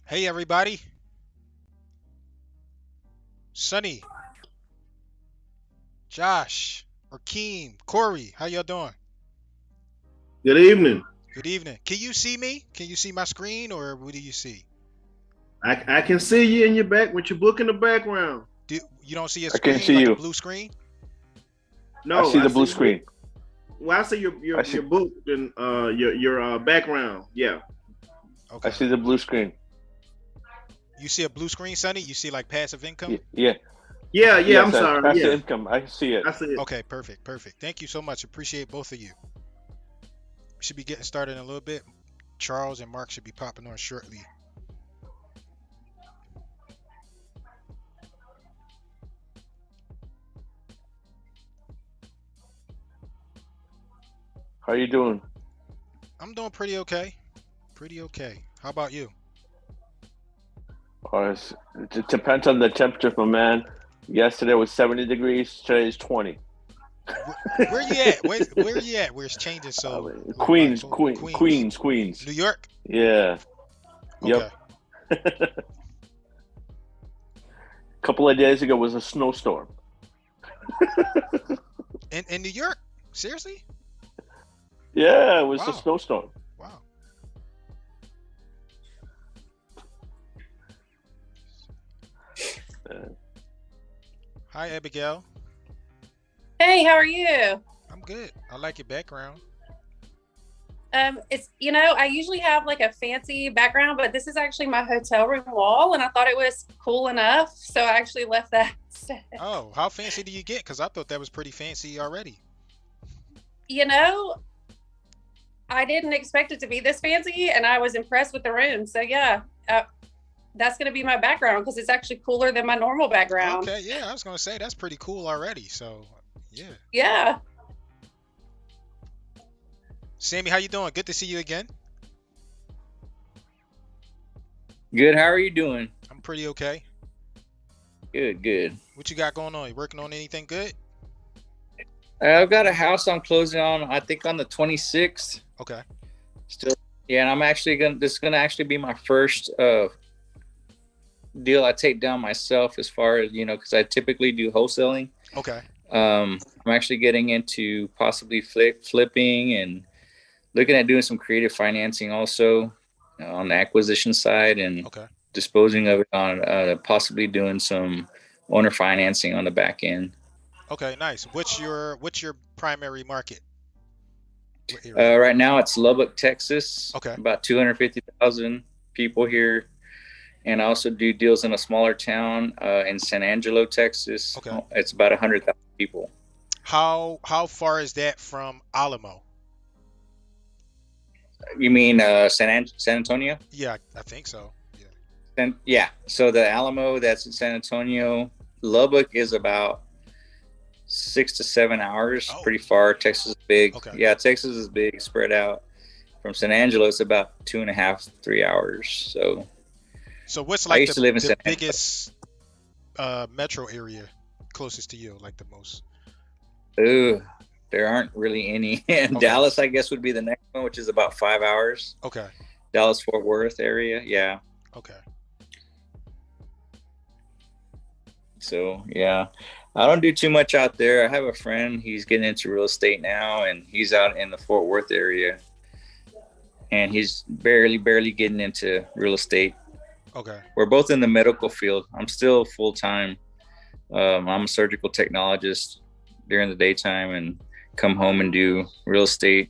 Hey everybody, Sunny, Josh, Rakeem, Corey, how y'all doing? Good evening. Good evening. Can you see me? Can you see my screen or what do you see? I can see you in your back with your book in the background. Do you don't see a I can screen see like a you. blue screen? I No, see I the blue see you. screen. Well, I see your I your see. your book and your background. Yeah. I Okay. see the blue screen. You see a blue screen, Sunny? You see like passive income? Yeah. Yeah, Okay. yeah. I'm Yes. sorry. Passive Yeah, income. I see it. I see it. Okay, perfect, perfect. Thank you so much. Appreciate both of you. We should be getting started in a little bit. Charles and Mark should be popping on shortly. How you doing? I'm doing pretty okay. Pretty okay. How about you? It depends on the temperature, my man. Yesterday was 70 degrees. Today is 20. Where you at? Where you at? Where it's changing so like Queens, Queens, Queens. New York? Yeah. Okay. Yep. A couple of days ago was a snowstorm. In New York? Seriously? Yeah, it was a Wow. snowstorm. Wow. Uh, Hi, Abigail. Hey, how are you? I'm good. I like your background. It's I usually have like a fancy background, but this is actually my hotel room wall, and I thought it was cool enough, so I actually left that instead. Oh, how fancy do you get? Because I thought that was pretty fancy already. You know, I didn't expect it to be this fancy, and I was impressed with the room. So yeah, that's gonna be my background because it's actually cooler than my normal background. Okay, yeah, I was gonna say that's pretty cool already. So, yeah. Yeah. Sammy, how you doing? Good to see you again. Good. How are you doing? I'm pretty okay. Good, good. What you got going on? You working on anything good? I've got a house I'm closing on, I think on the 26th. Okay. Still, yeah, and I'm actually this is gonna actually be my first deal I take down myself as far as, because I typically do wholesaling. Okay. I'm actually getting into possibly flipping and looking at doing some creative financing also on the acquisition side and Okay. disposing of it on possibly doing some owner financing on the back end. Okay, nice. What's your primary market? What area? Right now, it's Lubbock, Texas. Okay. About 250,000 people here, and I also do deals in a smaller town in San Angelo, Texas. Okay. It's about 100,000 people. How far is that from Alamo? You mean San Antonio? Yeah, I think so. Yeah. Yeah. So the Alamo, that's in San Antonio. Lubbock is about 6 to 7 hours, Oh, pretty far. Texas is big. okay. Yeah, Texas is big, spread out. From San Angelo, it's about 2.5, 3 hours. So So what's I like used to live in the San Angelo. biggest metro area closest to you, like the most? Ooh, there aren't really any. And Okay. Dallas, I guess, would be the next one, which is about 5 hours. Okay. Dallas Fort Worth area, yeah. Okay. So yeah, I don't do too much out there. I have a friend; he's getting into real estate now, and he's out in the Fort Worth area, and he's barely getting into real estate. Okay. We're both in the medical field. I'm still full time. I'm a surgical technologist during the daytime, and come home and do real estate.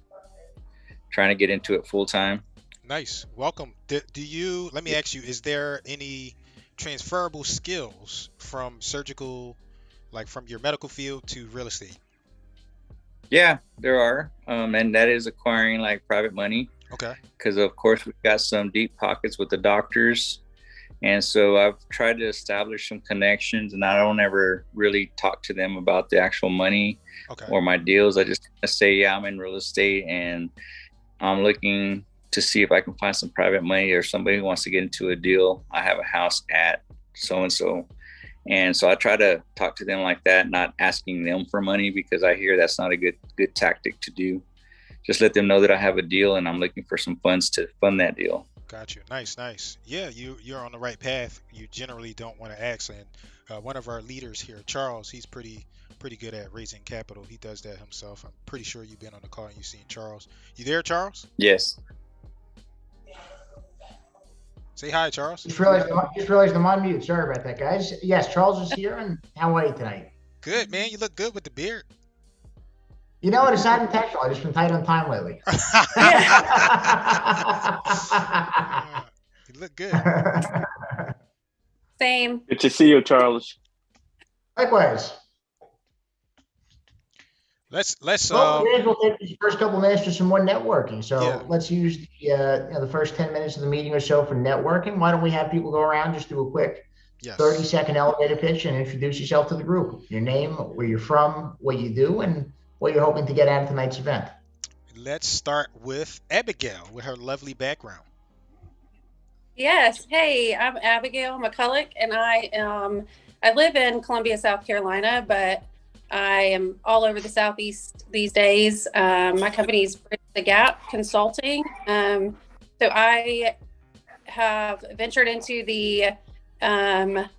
Trying to get into it full time. Nice. Welcome. Do you, let me ask you, is there any transferable skills from surgical, like from your medical field to real estate? Yeah, there are, and that is acquiring like private money Okay. because of course we've got some deep pockets with the doctors, and so I've tried to establish some connections, and I don't ever really talk to them about the actual money Okay. or my deals. I just say, yeah, I'm in real estate and I'm looking to see if I can find some private money or somebody who wants to get into a deal. I have a house at so and so. And so I try to talk to them like that, not asking them for money because I hear that's not a good tactic to do. Just let them know that I have a deal and I'm looking for some funds to fund that deal. Got you. Nice, nice. Yeah, you're on the right path. You generally don't want to ask, and one of our leaders here, Charles, he's pretty good at raising capital. He does that himself. I'm pretty sure you've been on the call and you've seen Charles. You there, Charles? Yes. Say hi, Charles. Just realized I'm on mute. Sorry about that, guys. Yes, Charles is here, and how are you tonight? Good, man. You look good with the beard. You know what? It's not intentional. I've just been tight on time lately. You look good. Same. Good to see you, Charles. Likewise. Let's Well, we'll take these first couple minutes for some more networking. So Yeah. let's use the first 10 minutes of the meeting or so for networking. Why don't we have people go around, just do a quick yes. 30-second elevator pitch and introduce yourself to the group. Your name, where you're from, what you do, and what you're hoping to get out of tonight's event. Let's start with Abigail with her lovely background. Yes. Hey, I'm Abigail McCulloch, and I live in Columbia, South Carolina, but I am all over the Southeast these days. My company is Bridge the Gap Consulting. So I have ventured into the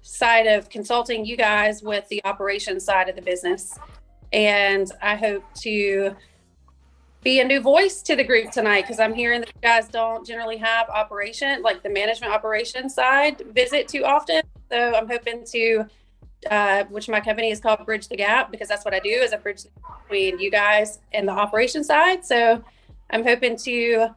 side of consulting you guys with the operations side of the business. And I hope to be a new voice to the group tonight, because I'm hearing that you guys don't generally have the management operations side visit too often. So I'm hoping to, which my company is called Bridge the Gap, because that's what I do, is I bridge between you guys and the operations side. So I'm hoping to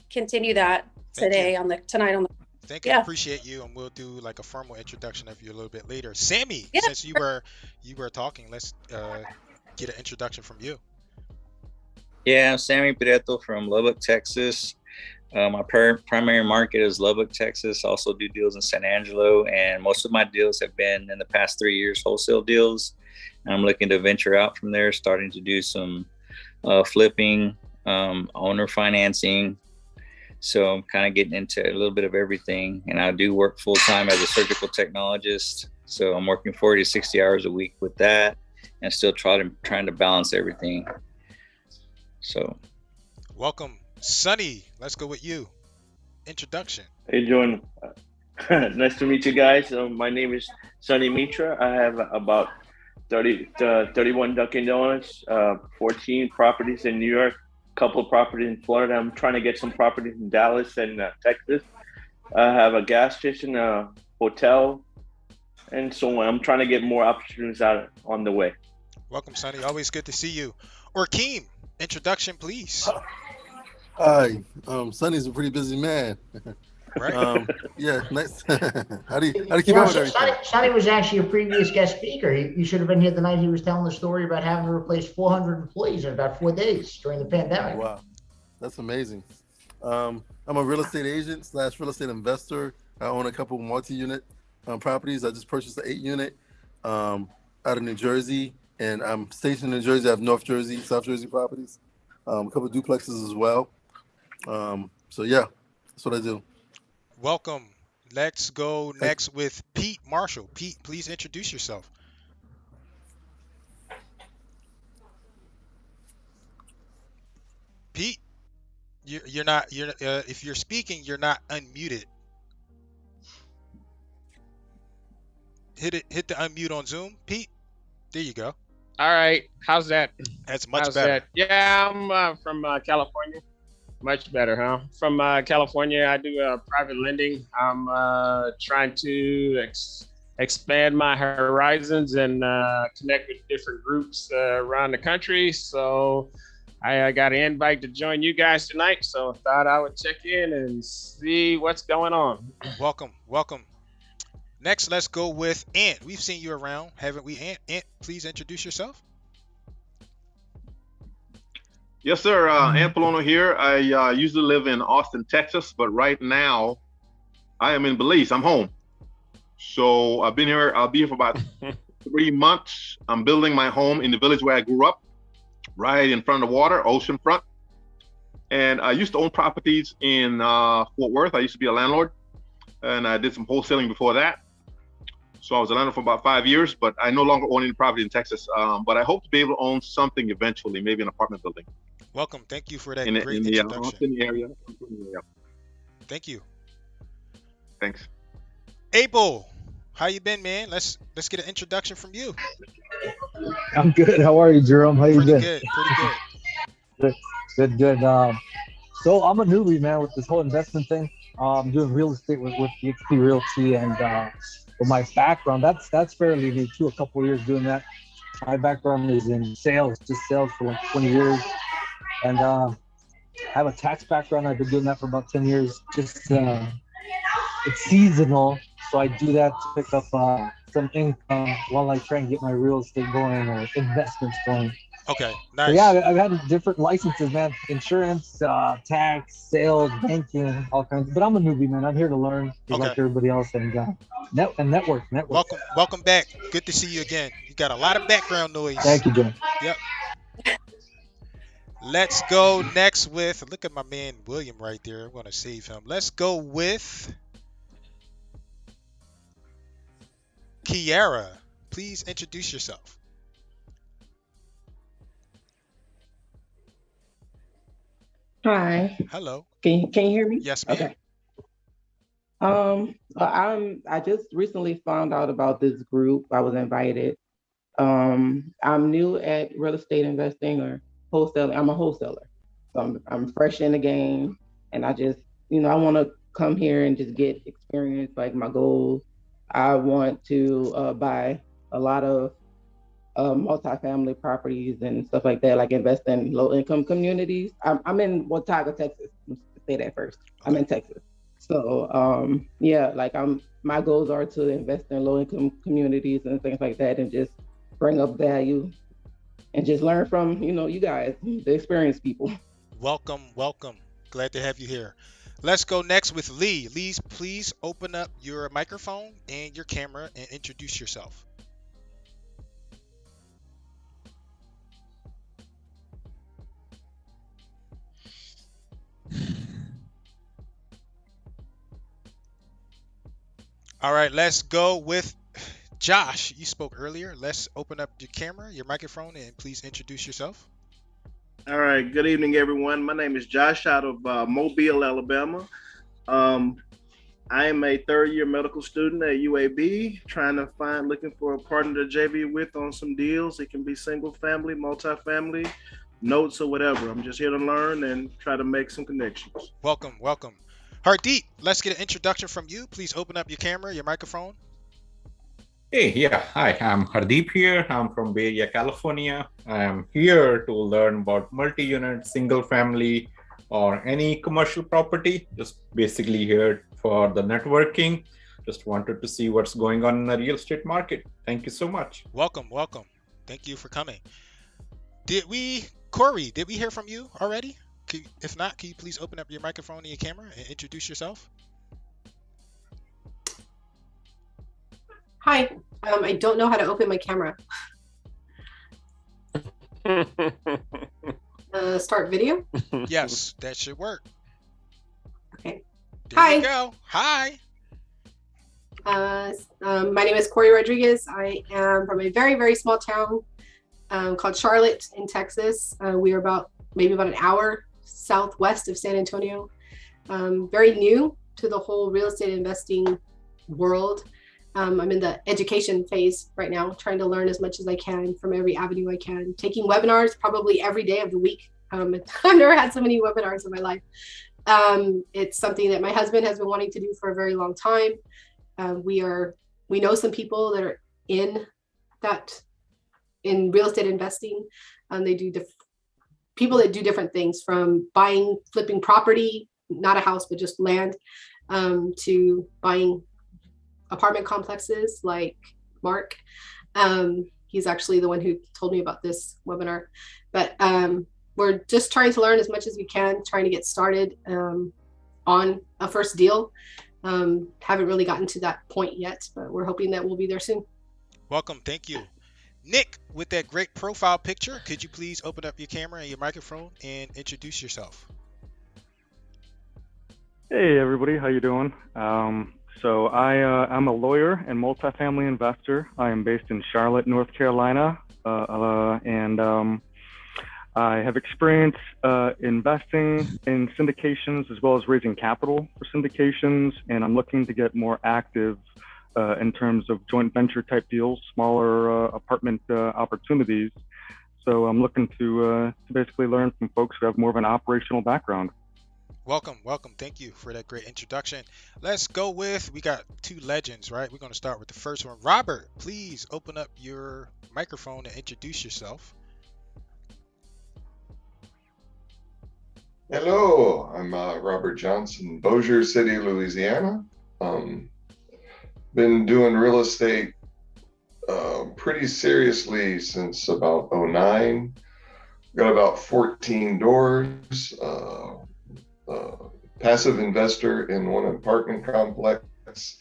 continue that tonight on the. Thank you. I appreciate you, and we'll do like a formal introduction of you a little bit later. Sammy, since you were talking, let's get an introduction from you. Yeah, I'm Sammy Pireto from Lubbock, Texas. My primary market is Lubbock, Texas. I also do deals in San Angelo, and most of my deals have been in the past 3 years wholesale deals. And I'm looking to venture out from there, starting to do some flipping, owner financing. So I'm kind of getting into a little bit of everything. And I do work full time as a surgical technologist. So I'm working 40 to 60 hours a week with that, and still trying to balance everything. So, welcome, Sonny. Let's go with you. Introduction. Hey, John. Nice to meet you guys. My name is Sonny Mitra. I have about 31 Dunkin' Donuts, 14 properties in New York, a couple of properties in Florida. I'm trying to get some properties in Dallas and Texas. I have a gas station, a hotel, and so on. I'm trying to get more opportunities out on the way. Welcome, Sonny. Always good to see you. Orkeem, introduction, please. Hi, Sonny's a pretty busy man. Right. Yeah, nice. How do you keep up with everything? Sonny was actually a previous guest speaker. He should have been here the night he was telling the story about having to replace 400 employees in about 4 days during the pandemic. Wow, that's amazing. I'm a real estate agent / real estate investor. I own a couple multi-unit properties. I just purchased an 8-unit out of New Jersey, and I'm stationed in New Jersey. I have North Jersey, South Jersey properties, a couple of duplexes as well. So yeah, that's what I do. Welcome. Let's go next with Pete Marshall. Pete, please introduce yourself. Pete, you're not. If you're speaking, you're not unmuted. Hit the unmute on Zoom, Pete. There you go. All right. How's that? That's much better. Yeah, I'm from California. Much better, huh? From California, I do private lending. I'm trying to expand my horizons and connect with different groups around the country. So I got an invite to join you guys tonight. So thought I would check in and see what's going on. Welcome. Next, let's go with Ant. We've seen you around, haven't we, Ant? Ant, please introduce yourself. Yes, sir. Ant Polono here. I usually live in Austin, Texas, but right now I am in Belize. I'm home. So I've been here. I'll be here for about 3 months. I'm building my home in the village where I grew up, right in front of the water, ocean front. And I used to own properties in Fort Worth. I used to be a landlord, and I did some wholesaling before that. So I was a landlord for about 5 years, but I no longer own any property in Texas. But I hope to be able to own something eventually, maybe an apartment building. Welcome. Thank you for that in great the introduction. Austin area. Thank you. Thanks. Abel, how you been, man? Let's get an introduction from you. I'm good. How are you, Jerome? How you Pretty been? good, pretty good. Good, good, good. So I'm a newbie, man, with this whole investment thing. I'm doing real estate with EXP Realty, and with my background, that's fairly new too. A couple of years doing that. My background is in sales, just sales for like 20 years, and I have a tax background. I've been doing that for about 10 years. Just it's seasonal, so I do that to pick up some income while I try and get my real estate going or investments going. Okay, So nice. yeah, I've had different licenses, man. Insurance, tax, sales, banking, all kinds. But I'm a newbie, man. I'm here to learn, just Okay. like everybody else, and network. Welcome back. Good to see you again. You got a lot of background noise. Thank you, Jim. Yep. Let's go next with, look at my man William right there. I'm gonna save him. Let's go with Kiara. Please introduce yourself. Hi, Hello. can you hear me? Yes, ma'am. Okay. I just recently found out about this group. I was invited. I'm new at real estate investing or wholesaling. I'm a wholesaler, so I'm fresh in the game, and I just I want to come here and just get experience. Like my goals, I want to buy a lot of multifamily properties and stuff like that, like invest in low income communities. I'm in Watauga, Texas. Let's say that first. I'm in Texas. So yeah, like my goals are to invest in low income communities and things like that, and just bring up value and just learn from you guys, the experienced people. Welcome. Glad to have you here. Let's go next with Lee. Lee, please open up your microphone and your camera and introduce yourself. All right, let's go with Josh. You spoke earlier. Let's open up your camera, your microphone, and please introduce yourself. All right. Good evening, everyone. My name is Josh out of Mobile, Alabama. I am a third-year medical student at UAB, looking for a partner to JV with on some deals. It can be single family, multifamily, notes, or whatever. I'm just here to learn and try to make some connections. Welcome. Hardeep, let's get an introduction from you. Please open up your camera, your microphone. Hey, yeah. Hi, I'm Hardeep here. I'm from Bay Area, California. I'm here to learn about multi-unit, single family, or any commercial property. Just basically here for the networking. Just wanted to see what's going on in the real estate market. Thank you so much. Welcome. Thank you for coming. Corey, did we hear from you already? If not, can you please open up your microphone and your camera and introduce yourself? Hi, I don't know how to open my camera. Start video? Yes, that should work. Okay. There Hi. you go. Hi. My name is Corey Rodriguez. I am from a very, very small town called Charlotte in Texas. We are maybe about an hour southwest of San Antonio. Very new to the whole real estate investing world. I'm in the education phase right now, trying to learn as much as I can from every avenue I can, taking webinars probably every day of the week. I've never had so many webinars in my life. It's something that my husband has been wanting to do for a very long time. We know some people that are in real estate investing. They do people that do different things, from flipping property, not a house, but just land, to buying apartment complexes like Mark. He's actually the one who told me about this webinar. But we're just trying to learn as much as we can, trying to get started on a first deal. Haven't really gotten to that point yet, but we're hoping that we'll be there soon. Welcome. Thank you. Nick, with that great profile picture, could you please open up your camera and your microphone and introduce yourself? Hey everybody, how you doing? So I'm a lawyer and multifamily investor. I am based in Charlotte, North Carolina, and I have experience investing in syndications as well as raising capital for syndications, and I'm looking to get more active in terms of joint venture type deals, smaller apartment opportunities. So I'm looking to basically learn from folks who have more of an operational background. Welcome, welcome. Thank you for that great introduction. Let's go with, we got two legends, right? We're going to start with the first one. Robert, please open up your microphone and introduce yourself. Hello, I'm Robert Johnson, Bossier City, Louisiana. Been doing real estate pretty seriously since about '09. Got about 14 doors. Passive investor in one apartment complex.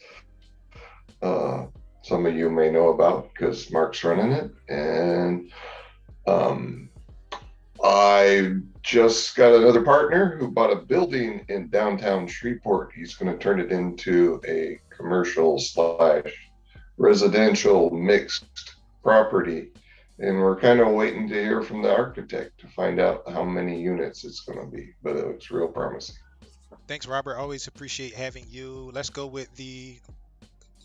Some of you may know about because Mark's running it. And I just got another partner who bought a building in downtown Shreveport. He's going to turn it into a commercial / residential mixed property. And we're kind of waiting to hear from the architect to find out how many units it's going to be, but it looks real promising. Thanks, Robert. Always appreciate having you. Let's go with the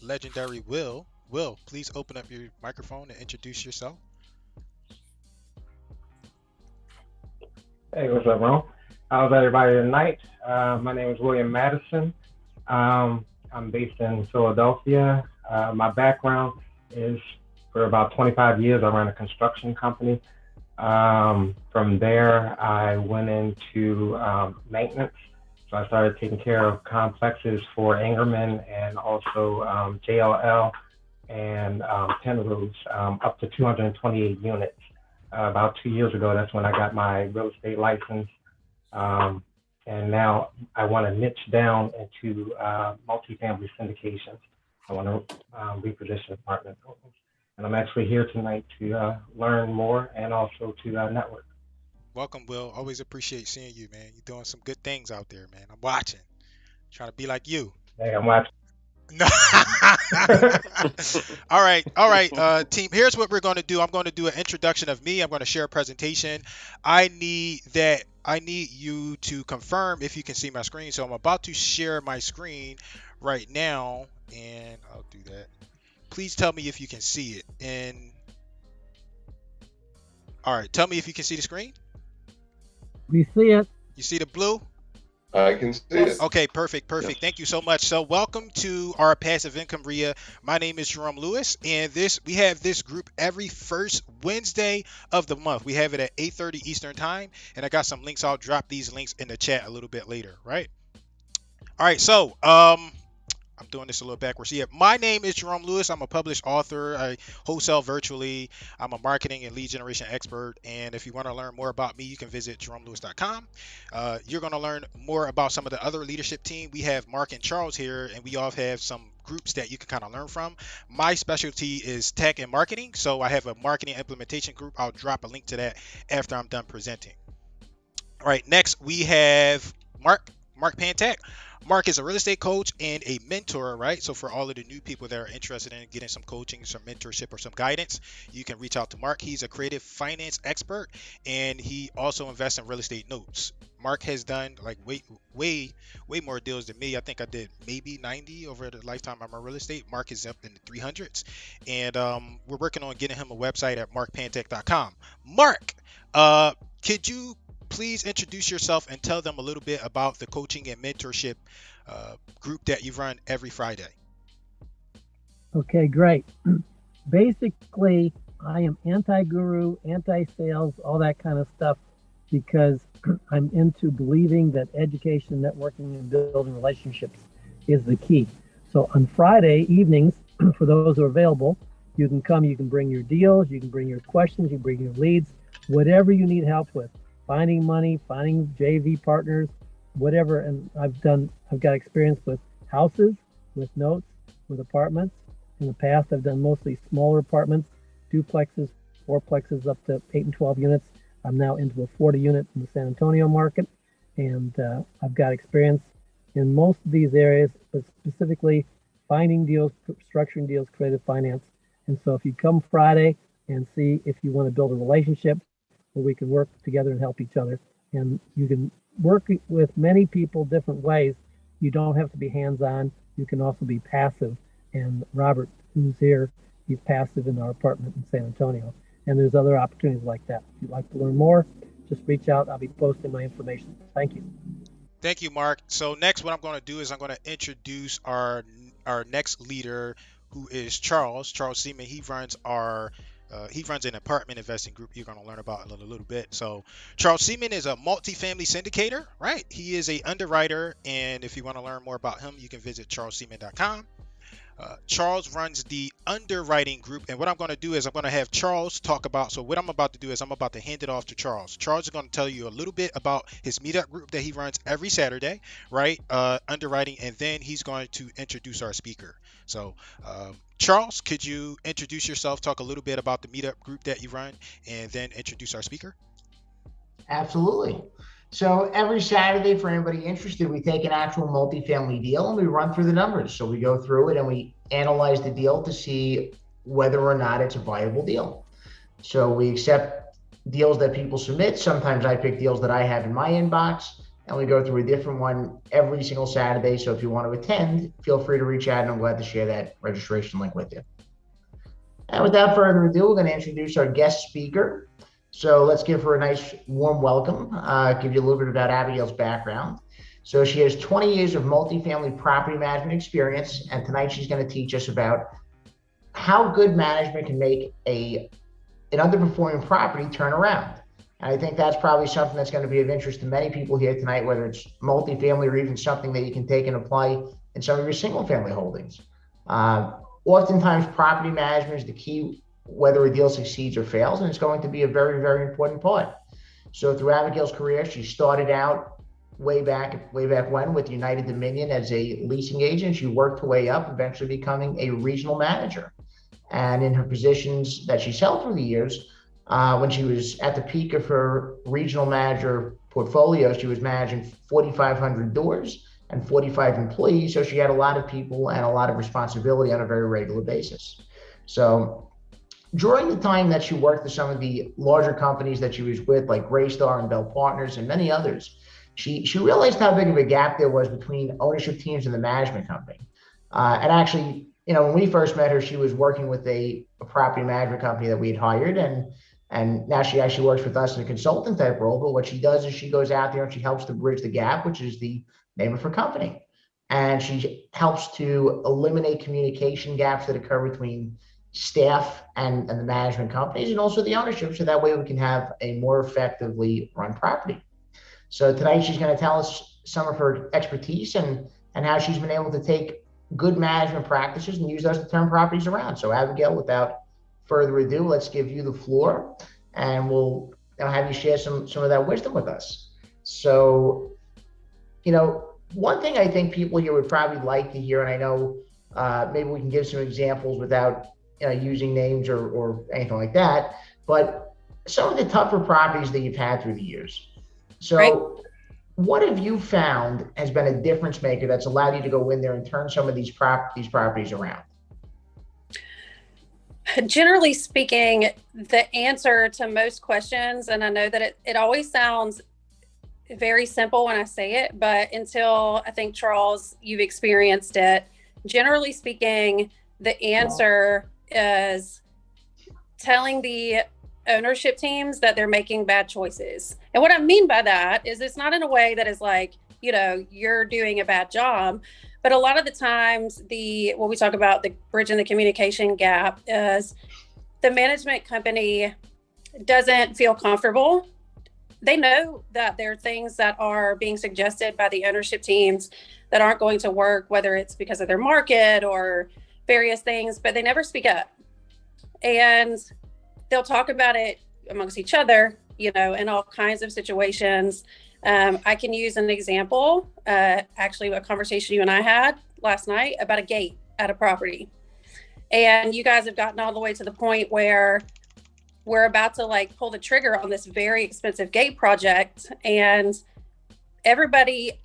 legendary Will. Will, please open up your microphone and introduce yourself. Hey, what's up, Ron? How's everybody tonight? My name is William Madison. I'm based in Philadelphia. My background is for about 25 years, I ran a construction company. From there, I went into maintenance. So I started taking care of complexes for Ingerman and also JLL and Penrose, up to 228 units. About 2 years ago, that's when I got my real estate license. And now I want to niche down into multifamily syndications. I want to reposition apartment buildings. And I'm actually here tonight to learn more and also to network. Welcome, Will. Always appreciate seeing you, man. You're doing some good things out there, man. I'm watching. Trying to be like you. Hey, I'm watching. No. All right, team. Here's what we're going to do. I'm going to do an introduction of me. I'm going to share a presentation. I need you to confirm if you can see my screen. So I'm about to share my screen right now, and I'll do that. Please tell me if you can see it. And all right, tell me if you can see the screen. We see it. You see the blue? I can see it. Okay, perfect. Yes. Thank you so much. So welcome to our Passive Income RIA. My name is Jerome Lewis, and we have this group every first Wednesday of the month. We have it at 8:30 Eastern Time, and I got some links. I'll drop these links in the chat a little bit later, right? All right, so I'm doing this a little backwards. Yeah, my name is Jerome Lewis. I'm a published author. I wholesale virtually. I'm a marketing and lead generation expert. And if you want to learn more about me, you can visit jeromelewis.com. You're going to learn more about some of the other leadership team. We have Mark and Charles here, and we all have some groups that you can kind of learn from. My specialty is tech and marketing. So I have a marketing implementation group. I'll drop a link to that after I'm done presenting. All right, next we have Mark Pantek. Mark is a real estate coach and a mentor, right? So for all of the new people that are interested in getting some coaching, some mentorship, or some guidance, you can reach out to Mark. He's a creative finance expert, and he also invests in real estate notes. Mark has done like way more deals than me. I think I did maybe 90 over the lifetime of my real estate. Mark is up in the 300s, and we're working on getting him a website at markpantek.com. Mark, could you please introduce yourself and tell them a little bit about the coaching and mentorship group that you run every Friday. Okay, great. Basically, I am anti-guru, anti-sales, all that kind of stuff, because I'm into believing that education, networking, and building relationships is the key. So on Friday evenings, for those who are available, you can come, you can bring your deals, you can bring your questions, you can bring your leads, whatever you need help with. Finding money, finding JV partners, whatever. And I've got experience with houses, with notes, with apartments. In the past, I've done mostly smaller apartments, duplexes, fourplexes up to 8 and 12 units. I'm now into a 40 unit in the San Antonio market. And I've got experience in most of these areas, but specifically finding deals, structuring deals, creative finance. And so if you come Friday and see if you want to build a relationship, where we can work together and help each other. And you can work with many people different ways. You don't have to be hands-on. You can also be passive. And Robert, who's here, he's passive in our apartment in San Antonio. And there's other opportunities like that. If you'd like to learn more, just reach out. I'll be posting my information. Thank you. Thank you, Mark. So next, what I'm going to do is I'm going to introduce our next leader, who is Charles. Charles Seaman. He runs an apartment investing group you're going to learn about in a little bit. So Charles Seaman is a multifamily syndicator, right? He is a underwriter, and if you want to learn more about him, you can visit charlesseaman.com. Charles runs the underwriting group, and what I'm going to do is I'm going to have Charles talk about. So what I'm about to do is I'm about to hand it off to Charles. Charles is going to tell you a little bit about his meetup group that he runs every Saturday, right? Underwriting, and then he's going to introduce our speaker. So Charles, could you introduce yourself, talk a little bit about the meetup group that you run, and then introduce our speaker? Absolutely. So every Saturday, for anybody interested, we take an actual multifamily deal and we run through the numbers. So we go through it and we analyze the deal to see whether or not it's a viable deal. So we accept deals that people submit. Sometimes I pick deals that I have in my inbox, and we go through a different one every single Saturday. So if you want to attend, feel free to reach out, and I'm glad to share that registration link with you. And without further ado, we're going to introduce our guest speaker. So let's give her a nice warm welcome, give you a little bit about Abigail's background. So she has 20 years of multifamily property management experience, and tonight she's going to teach us about how good management can make an underperforming property turn around. And I think that's probably something that's going to be of interest to many people here tonight, whether it's multifamily or even something that you can take and apply in some of your single family holdings. Oftentimes property management is the key, whether a deal succeeds or fails, and it's going to be a very, very important part. So through Abigail's career, she started out way back when with United Dominion as a leasing agent. She worked her way up, eventually becoming a regional manager. And in her positions that she's held through the years, when she was at the peak of her regional manager portfolio, she was managing 4,500 doors and 45 employees. So she had a lot of people and a lot of responsibility on a very regular basis. So during the time that she worked with some of the larger companies that she was with, like Greystar and Bell Partners and many others, she realized how big of a gap there was between ownership teams and the management company. And actually, when we first met her, she was working with a property management company that we had hired, and now she actually works with us in a consultant type role. But what she does is she goes out there and she helps to bridge the gap, which is the name of her company. And she helps to eliminate communication gaps that occur between staff and the management companies, and also the ownership, so that way we can have a more effectively run property. So tonight she's going to tell us some of her expertise and how she's been able to take good management practices and use those to turn properties around. So Abigail, without further ado, let's give you the floor, and we'll have you share some of that wisdom with us. So, one thing I think people here would probably like to hear, and I know maybe we can give some examples without using names or anything like that, but some of the tougher properties that you've had through the years. So right. What have you found has been a difference maker that's allowed you to go in there and turn some of these properties around? Generally speaking, the answer to most questions, and I know that it always sounds very simple when I say it, but until I think, Charles, you've experienced it, generally speaking, the answer is telling the ownership teams that they're making bad choices. And what I mean by that is it's not in a way that is like, you're doing a bad job, but a lot of the times what we talk about, the bridging the communication gap, is the management company doesn't feel comfortable. They know that there are things that are being suggested by the ownership teams that aren't going to work, whether it's because of their market or various things, but they never speak up. And they'll talk about it amongst each other, in all kinds of situations. I can use an example, actually a conversation you and I had last night about a gate at a property. And you guys have gotten all the way to the point where we're about to pull the trigger on this very expensive gate project. And everybody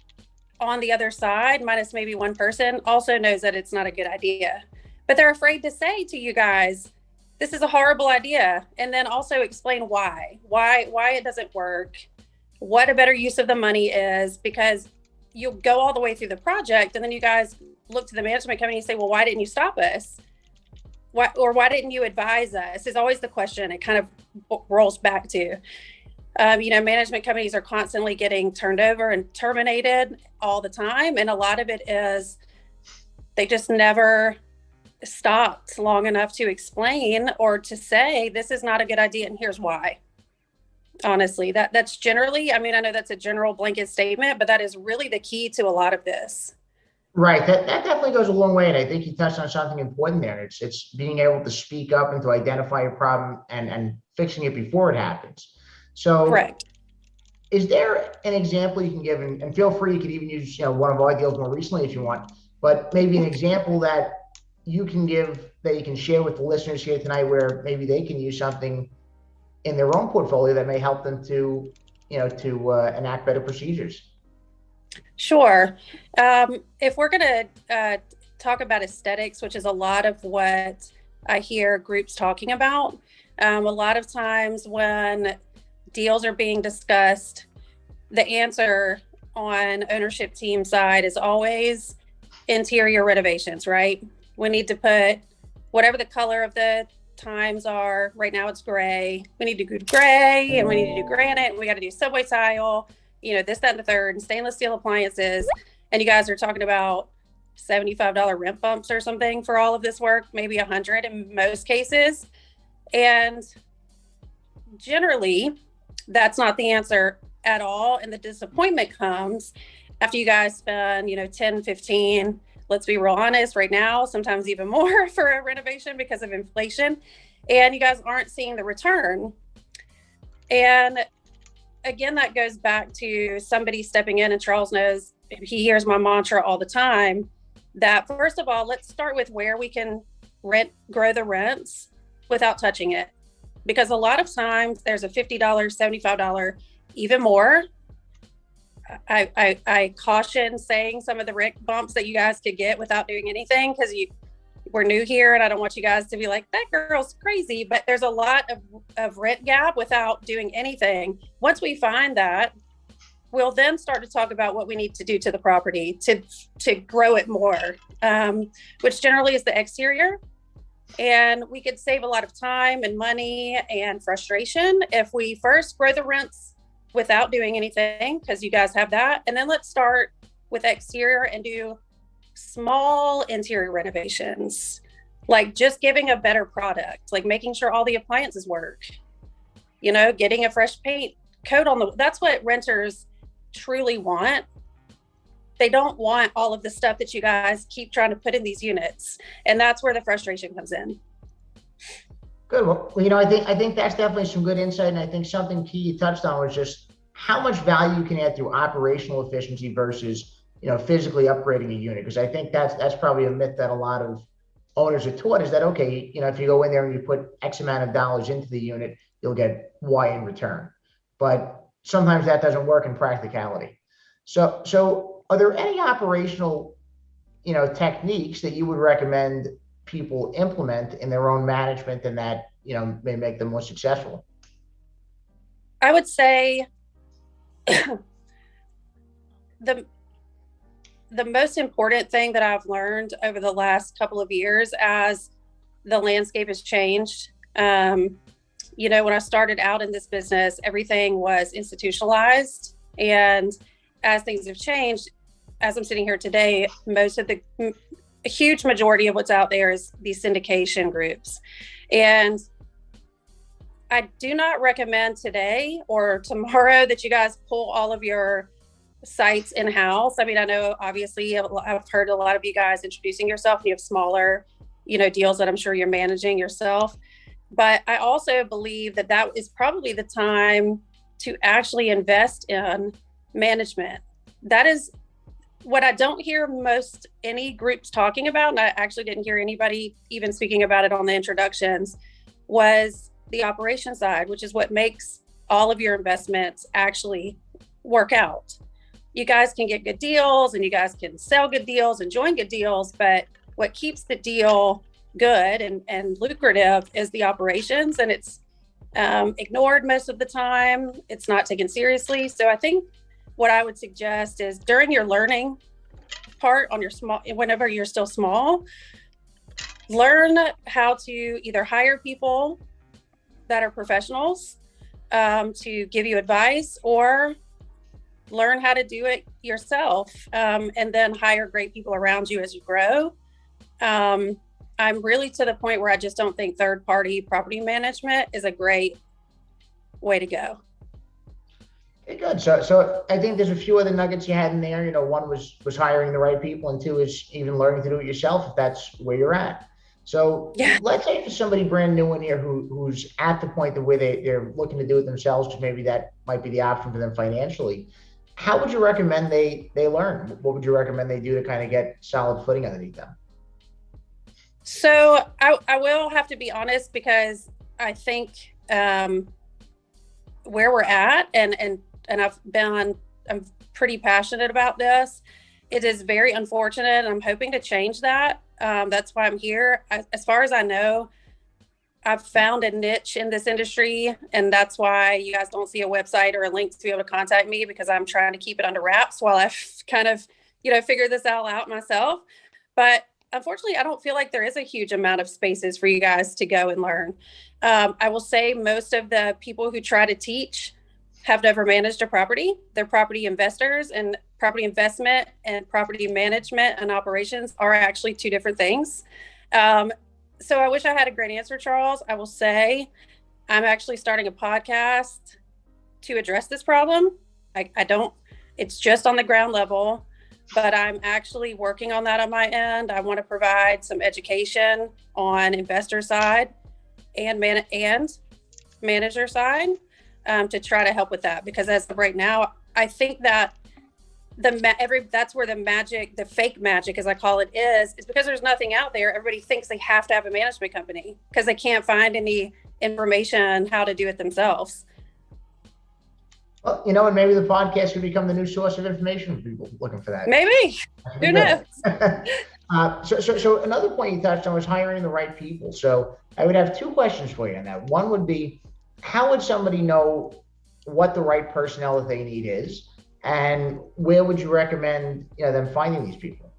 on the other side, minus maybe one person, also knows that it's not a good idea. But they're afraid to say to you guys, this is a horrible idea. And then also explain why it doesn't work, what a better use of the money is, because you'll go all the way through the project and then you guys look to the management company and say, well, why didn't you stop us? Why didn't you advise us is always the question. It kind of rolls back to, management companies are constantly getting turned over and terminated all the time. And a lot of it is they just never stopped long enough to explain or to say, this is not a good idea and here's why. Honestly, that's generally, I know that's a general blanket statement, but that is really the key to a lot of this. Right. That definitely goes a long way. And I think you touched on something important there. It's being able to speak up and to identify a problem and fixing it before it happens. So correct. Is there an example you can give, and feel free, you could even use one of our deals more recently if you want, but maybe an example that you can give that you can share with the listeners here tonight where maybe they can use something in their own portfolio that may help them to enact better procedures. Sure. If we're going to talk about aesthetics, which is a lot of what I hear groups talking about, a lot of times when deals are being discussed, the answer on ownership team side is always interior renovations, right? We need to put whatever the color of the times are. Right now it's gray. We need to do gray and we need to do granite and we got to do subway tile, this, that, and the third, and stainless steel appliances. And you guys are talking about $75 rent bumps or something for all of this work, maybe $100 in most cases. And generally that's not the answer at all. And the disappointment comes after you guys spend, 10, 15, let's be real honest right now, sometimes even more for a renovation because of inflation. And you guys aren't seeing the return. And again, that goes back to somebody stepping in, and Charles knows, he hears my mantra all the time, that first of all, let's start with where we can grow the rents without touching it. Because a lot of times there's a $50, $75, even more. I caution saying some of the rent bumps that you guys could get without doing anything, because we're new here and I don't want you guys to be like, that girl's crazy. But there's a lot of rent gap without doing anything. Once we find that, we'll then start to talk about what we need to do to the property to grow it more, which generally is the exterior. And we could save a lot of time and money and frustration if we first grow the rents without doing anything, because you guys have that. And then let's start with exterior and do small interior renovations, like just giving a better product, like making sure all the appliances work, getting a fresh paint coat on that's what renters truly want. They don't want all of the stuff that you guys keep trying to put in these units. And that's where the frustration comes in. Good. Well, I think that's definitely some good insight. And I think something key you touched on was just how much value you can add through operational efficiency versus, physically upgrading a unit. Because I think that's probably a myth that a lot of owners are taught, is that, okay, if you go in there and you put X amount of dollars into the unit, you'll get Y in return. But sometimes that doesn't work in practicality. So are there any operational, techniques that you would recommend people implement in their own management and that, may make them more successful? I would say the most important thing that I've learned over the last couple of years as the landscape has changed, when I started out in this business, everything was institutionalized. And as things have changed, as I'm sitting here today, a huge majority of what's out there is these syndication groups. And I do not recommend today or tomorrow that you guys pull all of your sites in-house. I know, obviously, I've heard a lot of you guys introducing yourself. You have smaller, deals that I'm sure you're managing yourself. But I also believe that is probably the time to actually invest in management. That is what I don't hear any groups talking about, and I actually didn't hear anybody even speaking about it on the introductions, was the operation side, which is what makes all of your investments actually work out. You guys can get good deals and you guys can sell good deals and join good deals, but what keeps the deal good and lucrative is the operations, and it's ignored most of the time. It's not taken seriously. So I think what I would suggest is during your learning part on your whenever you're still small, learn how to either hire people that are professionals to give you advice, or learn how to do it yourself, and then hire great people around you as you grow. I'm really to the point where I just don't think third-party property management is a great way to go. Okay, good. So I think there's a few other nuggets you had in there. One was hiring the right people, and two is even learning to do it yourself if that's where you're at. So yeah. Let's say for somebody brand new in here who's at the point where they're looking to do it themselves, because maybe that might be the option for them financially. How would you recommend they learn? What would you recommend they do to kind of get solid footing underneath them? So I will have to be honest, because I think where we're at, and I'm pretty passionate about this. It is very unfortunate. I'm hoping to change that. That's why I'm here. As far as I know, I've found a niche in this industry, and that's why you guys don't see a website or a link to be able to contact me, because I'm trying to keep it under wraps while I kind of, figure this all out myself. But unfortunately, I don't feel like there is a huge amount of spaces for you guys to go and learn. I will say most of the people who try to teach have never managed a property. They're property investors, and property investment and property management and operations are actually two different things. So I wish I had a great answer, Charles. I will say I'm actually starting a podcast to address this problem. It's just on the ground level, but I'm actually working on that on my end. I want to provide some education on investor side and manager side to try to help with that. Because as of right now, I think that that's where the magic, the fake magic, as I call it, is because there's nothing out there. Everybody thinks they have to have a management company because they can't find any information how to do it themselves. Well, and maybe the podcast could become the new source of information for people looking for that. Maybe. Who knows? So another point you touched on was hiring the right people. So I would have two questions for you on that. One would be, how would somebody know what the right personnel that they need is? And where would you recommend them finding these people?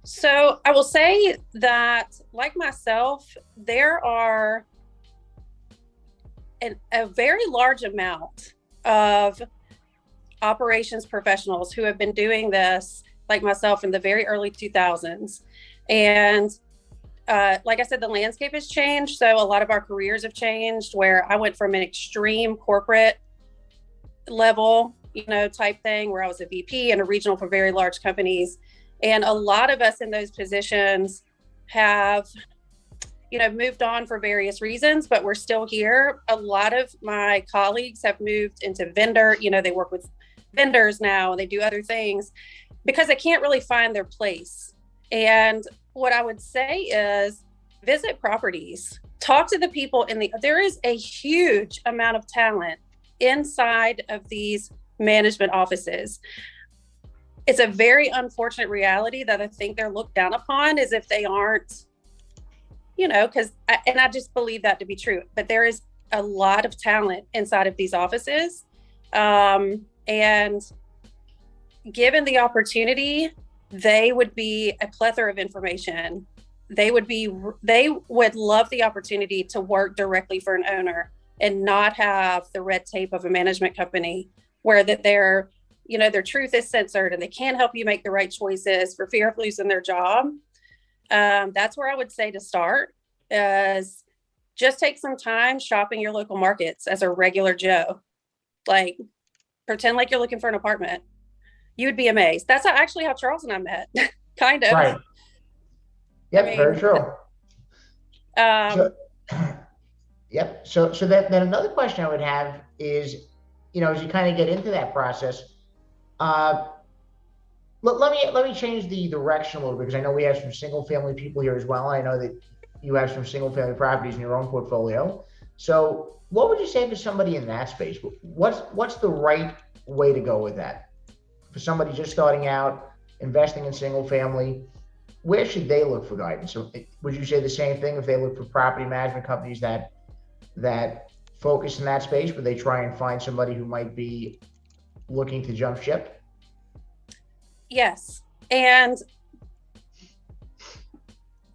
So I will say that, like myself, there are a very large amount of operations professionals who have been doing this, like myself, in the very early 2000s. And like I said, the landscape has changed. So a lot of our careers have changed, where I went from an extreme corporate level type thing, where I was a VP and a regional for very large companies. And a lot of us in those positions have, moved on for various reasons, but we're still here. A lot of my colleagues have moved into vendor, they work with vendors now, and they do other things because they can't really find their place. And what I would say is visit properties, talk to the people there is a huge amount of talent inside of these management offices. It's a very unfortunate reality that I think they're looked down upon as if they aren't, I just believe that to be true. But there is a lot of talent inside of these offices. And given the opportunity, they would be a plethora of information. They would love the opportunity to work directly for an owner and not have the red tape of a management company, where that their truth is censored and they can't help you make the right choices for fear of losing their job. That's where I would say to start, is just take some time shopping your local markets as a regular Joe. Like, pretend like you're looking for an apartment. You would be amazed. That's actually how Charles and I met, kind of. Right. Yep, very true. Yep. So then another question I would have is, as you kind of get into that process, let me change the direction a little bit, because I know we have some single family people here as well. I know that you have some single family properties in your own portfolio. So what would you say to somebody in that space? What's the right way to go with that? For somebody just starting out, investing in single family, where should they look for guidance? So would you say the same thing if they look for property management companies that focus in that space? Would they try and find somebody who might be looking to jump ship? Yes. And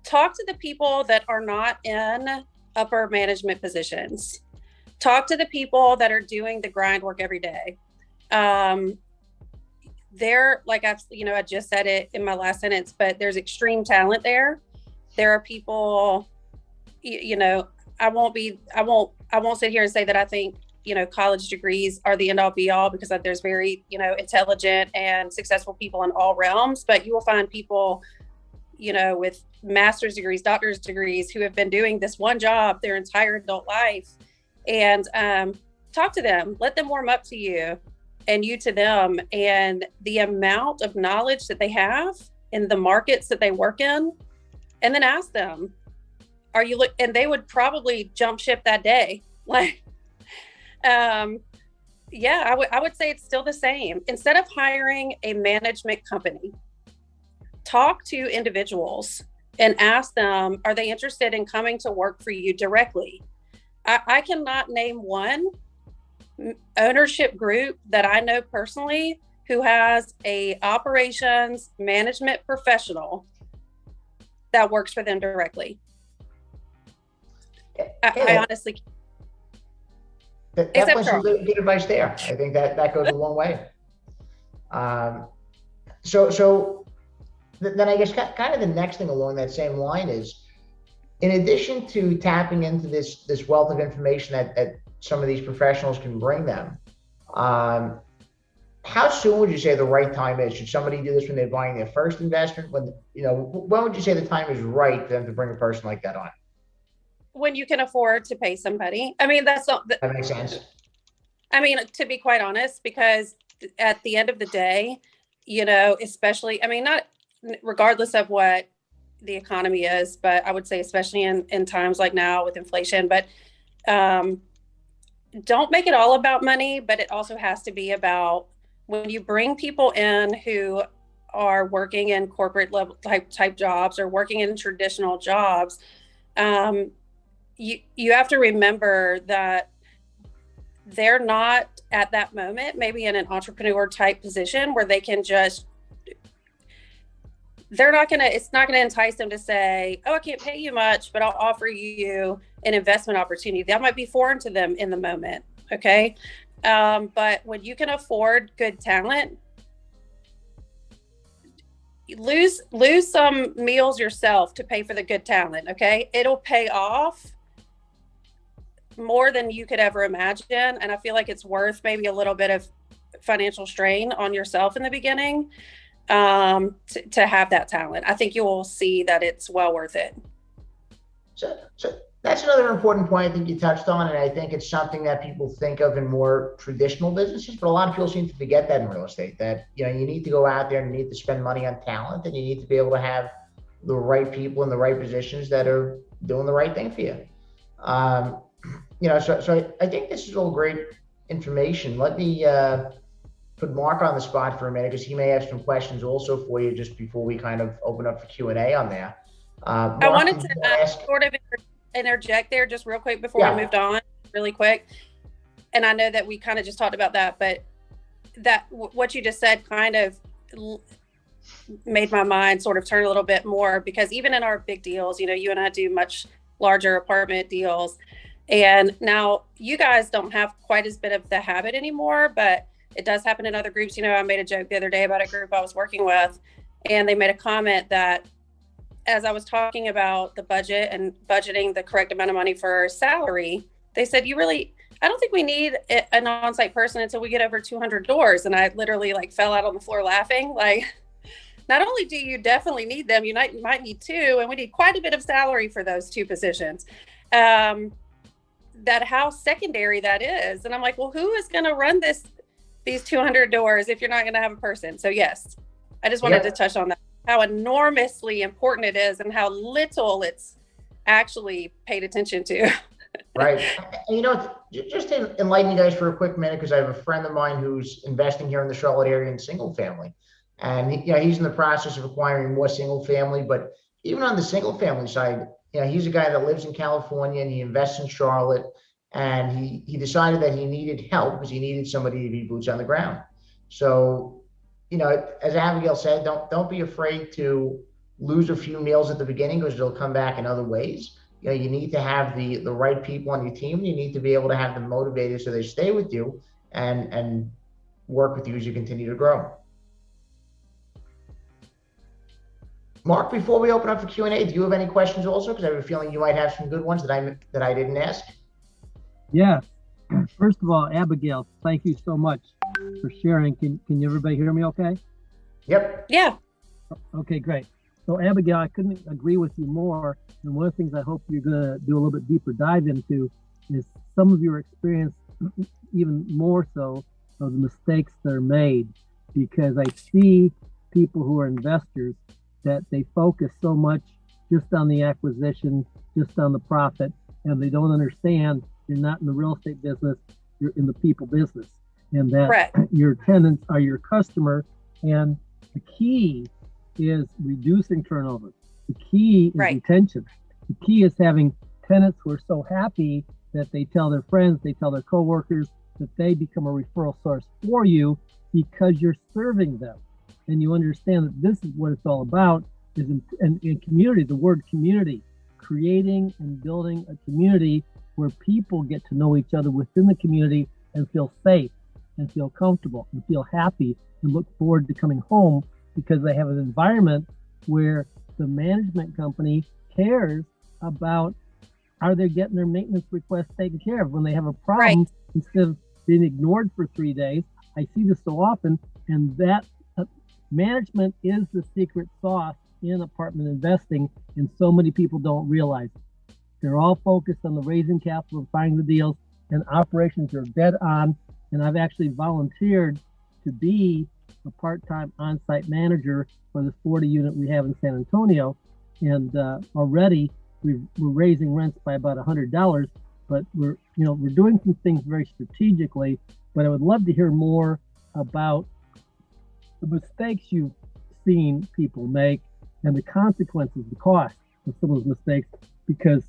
talk to the people that are not in upper management positions. Talk to the people that are doing the grind work every day. There, like I just said it in my last sentence, but there's extreme talent there. There are people, I won't sit here and say that I think, college degrees are the end all be all, because there's very, intelligent and successful people in all realms, but you will find people, with master's degrees, doctor's degrees, who have been doing this one job their entire adult life. And talk to them, let them warm up to you and you to them, and the amount of knowledge that they have in the markets that they work in. And then ask them, and they would probably jump ship that day. Like, I would say it's still the same. Instead of hiring a management company, talk to individuals and ask them, are they interested in coming to work for you directly? I cannot name one ownership group that I know personally who has a operations management professional that works for them directly. I honestly can't. Definitely some good advice there. I think that goes a long way. So then I guess kind of the next thing along that same line is, in addition to tapping into this wealth of information that some of these professionals can bring them, how soon would you say the right time is? Should somebody do this when they're buying their first investment? When would you say the time is right for them to bring a person like that on? When you can afford to pay somebody. I mean, that makes sense. I mean, to be quite honest, because at the end of the day, especially, not regardless of what the economy is, but I would say especially in times like now with inflation, but don't make it all about money, but it also has to be about, when you bring people in who are working in corporate level type jobs or working in traditional jobs, you have to remember that they're not at that moment maybe in an entrepreneur type position where they can just, it's not going to entice them to say, oh, I can't pay you much, but I'll offer you an investment opportunity. That might be foreign to them in the moment. Okay. But when you can afford good talent, lose some meals yourself to pay for the good talent. Okay. It'll pay off more than you could ever imagine. And I feel like it's worth maybe a little bit of financial strain on yourself in the beginning to have that talent. I think you will see that it's well worth it. So that's another important point I think you touched on, and I think it's something that people think of in more traditional businesses, but a lot of people seem to forget that in real estate, that you need to go out there and you need to spend money on talent, and you need to be able to have the right people in the right positions that are doing the right thing for you. So I think this is all great information. Let me put Mark on the spot for a minute, because he may have some questions also for you just before we kind of open up for Q&A on there. Mark, I wanted to sort of interject there just real quick before we moved on, really quick. And I know that we kind of just talked about that, but what you just said kind of made my mind sort of turn a little bit more, because even in our big deals, you and I do much larger apartment deals. And now you guys don't have quite as bit of the habit anymore, but it does happen in other groups. I made a joke the other day about a group I was working with, and they made a comment that as I was talking about the budget and budgeting the correct amount of money for salary, they said, I don't think we need an on-site person until we get over 200 doors. And I literally fell out on the floor laughing. Not only do you definitely need them, you might need two, and we need quite a bit of salary for those two positions. That how secondary that is. And I'm like, well, who is going to run these 200 doors if you're not going to have a person? So yes, I just wanted to touch on that, how enormously important it is and how little it's actually paid attention to. Right. And just to enlighten you guys for a quick minute, because I have a friend of mine who's investing here in the Charlotte area in single family. And he's in the process of acquiring more single family. But even on the single family side, he's a guy that lives in California and he invests in Charlotte. And he decided that he needed help because he needed somebody to be boots on the ground. So, as Abigail said, don't be afraid to lose a few meals at the beginning because they'll come back in other ways. You need to have the right people on your team. You need to be able to have them motivated so they stay with you and work with you as you continue to grow. Mark, before we open up for Q&A, do you have any questions also? Because I have a feeling you might have some good ones that I didn't ask. Yeah. First of all, Abigail, thank you so much for sharing. Can everybody hear me okay? Yep. Yeah. Okay, great. So Abigail, I couldn't agree with you more. And one of the things I hope you're going to do a little bit deeper dive into is some of your experience, even more so, of the mistakes that are made. Because I see people who are investors that they focus so much just on the acquisition, just on the profit, and they don't understand you're not in the real estate business, you're in the people business. And that Correct. Your tenants are your customer. And the key is reducing turnover. The key is retention. The key is having tenants who are so happy that they tell their friends, they tell their coworkers, that they become a referral source for you because you're serving them. And you understand that this is what it's all about, is in community, the word community, creating and building a community where people get to know each other within the community and feel safe and feel comfortable and feel happy and look forward to coming home because they have an environment where the management company cares about, are they getting their maintenance requests taken care of when they have a problem, instead of being ignored for 3 days. I see this so often, and that management is the secret sauce in apartment investing, and so many people don't realize it. They're all focused on the raising capital and finding the deals, and operations are dead on. And I've actually volunteered to be a part-time on-site manager for this 40 unit we have in San Antonio. And already we're raising rents by about $100, but we're doing some things very strategically. But I would love to hear more about the mistakes you've seen people make and the consequences, the cost of some of those mistakes, because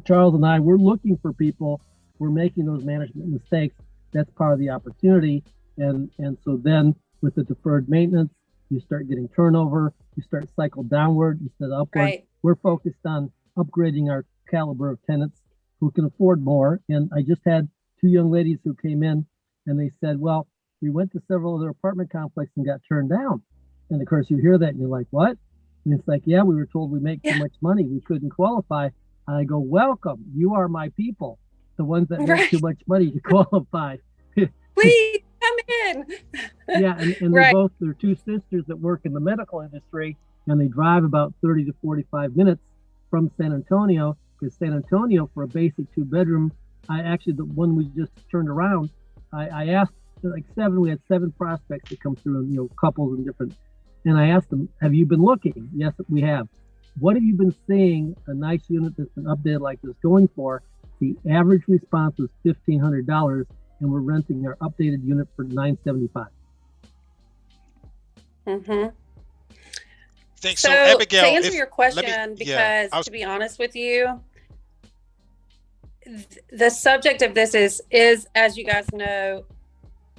Charles and I, we're looking for people, we're making those management mistakes. That's part of the opportunity. And so then with the deferred maintenance, you start getting turnover, you start cycle downward instead of upward. Right. We're focused on upgrading our caliber of tenants who can afford more. And I just had 2 young ladies who came in and they said, well, we went to several other apartment complexes and got turned down. And of course you hear that and you're like, what? And it's like, yeah, we were told we make so much money, we couldn't qualify. And I go, welcome, you are my people, the ones that make too much money to qualify. Please come in. Yeah, and they're 2 sisters that work in the medical industry, and they drive about 30 to 45 minutes from San Antonio, because San Antonio, for a basic 2-bedroom, the one we just turned around, I asked, we had 7 prospects that come through, and couples and different, and I asked them, have you been looking? Yes, we have. What have you been seeing a nice unit that's been updated like this going for? The average response was $1,500, and we're renting our updated unit for $975. Mm-hmm. Thanks. So Abigail, to answer your question, to be honest with you, the subject of this is, as you guys know,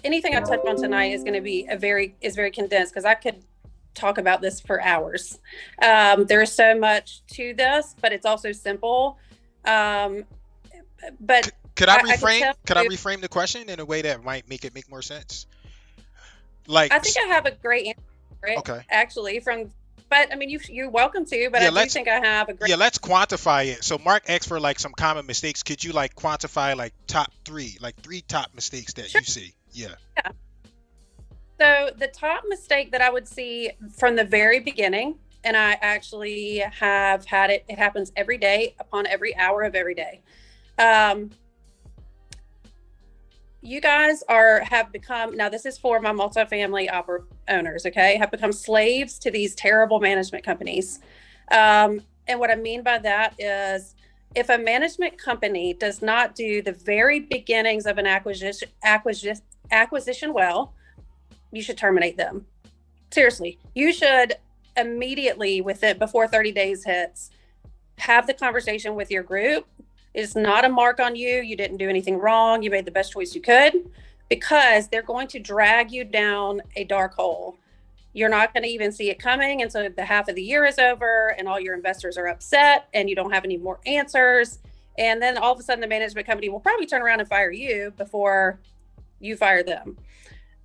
anything I touch on tonight is going to be very condensed, because I could talk about this for hours. There's so much to this, but it's also simple. But could I reframe the question in a way that might make it make more sense? I think I have a great answer for it, actually, but I mean, you're welcome to, but I do think I have a great. Yeah, let's quantify it. So Mark asked for some common mistakes. Could you quantify top 3, 3 top mistakes that you see? Yeah. So the top mistake that I would see from the very beginning, and I actually have had it happens every day upon every hour of every day. You guys have become, now this is for my multifamily owners, okay, have become slaves to these terrible management companies. And what I mean by that is, if a management company does not do the very beginnings of an acquisition well, you should terminate them. Seriously, you should immediately before 30 days hits, have the conversation with your group. It's not a mark on you. You didn't do anything wrong. You made the best choice you could, because they're going to drag you down a dark hole. You're not going to even see it coming. And so the half of the year is over and all your investors are upset and you don't have any more answers. And then all of a sudden the management company will probably turn around and fire you before you fire them.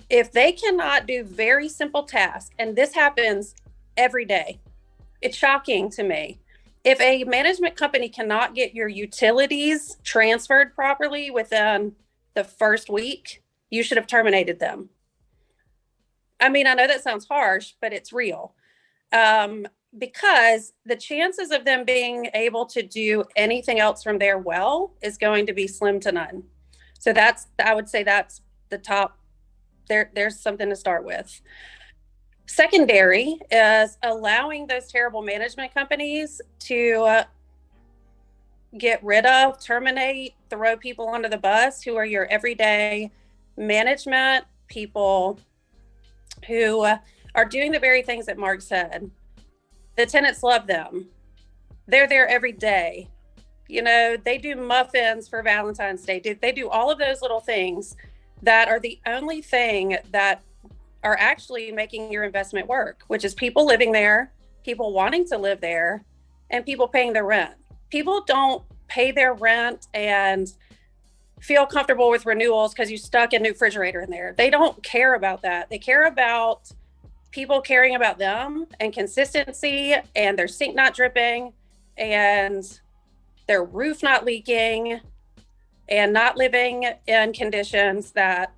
If they cannot do very simple tasks, and this happens every day, it's shocking to me. If a management company cannot get your utilities transferred properly within the first week, you should have terminated them. I mean, I know that sounds harsh, but it's real. Because the chances of them being able to do anything else from their well is going to be slim to none. So I would say that's the top. There's something to start with. Secondary is allowing those terrible management companies to get rid of, terminate, throw people under the bus who are your everyday management people who are doing the very things that Mark said. The tenants love them. They're there every day. You know, they do muffins for Valentine's Day. They do all of those little things that are the only thing that are actually making your investment work, which is people living there, people wanting to live there, and people paying their rent. People don't pay their rent and feel comfortable with renewals because you stuck a new refrigerator in there. They don't care about that. They care about people caring about them and consistency and their sink not dripping and their roof not leaking and not living in conditions that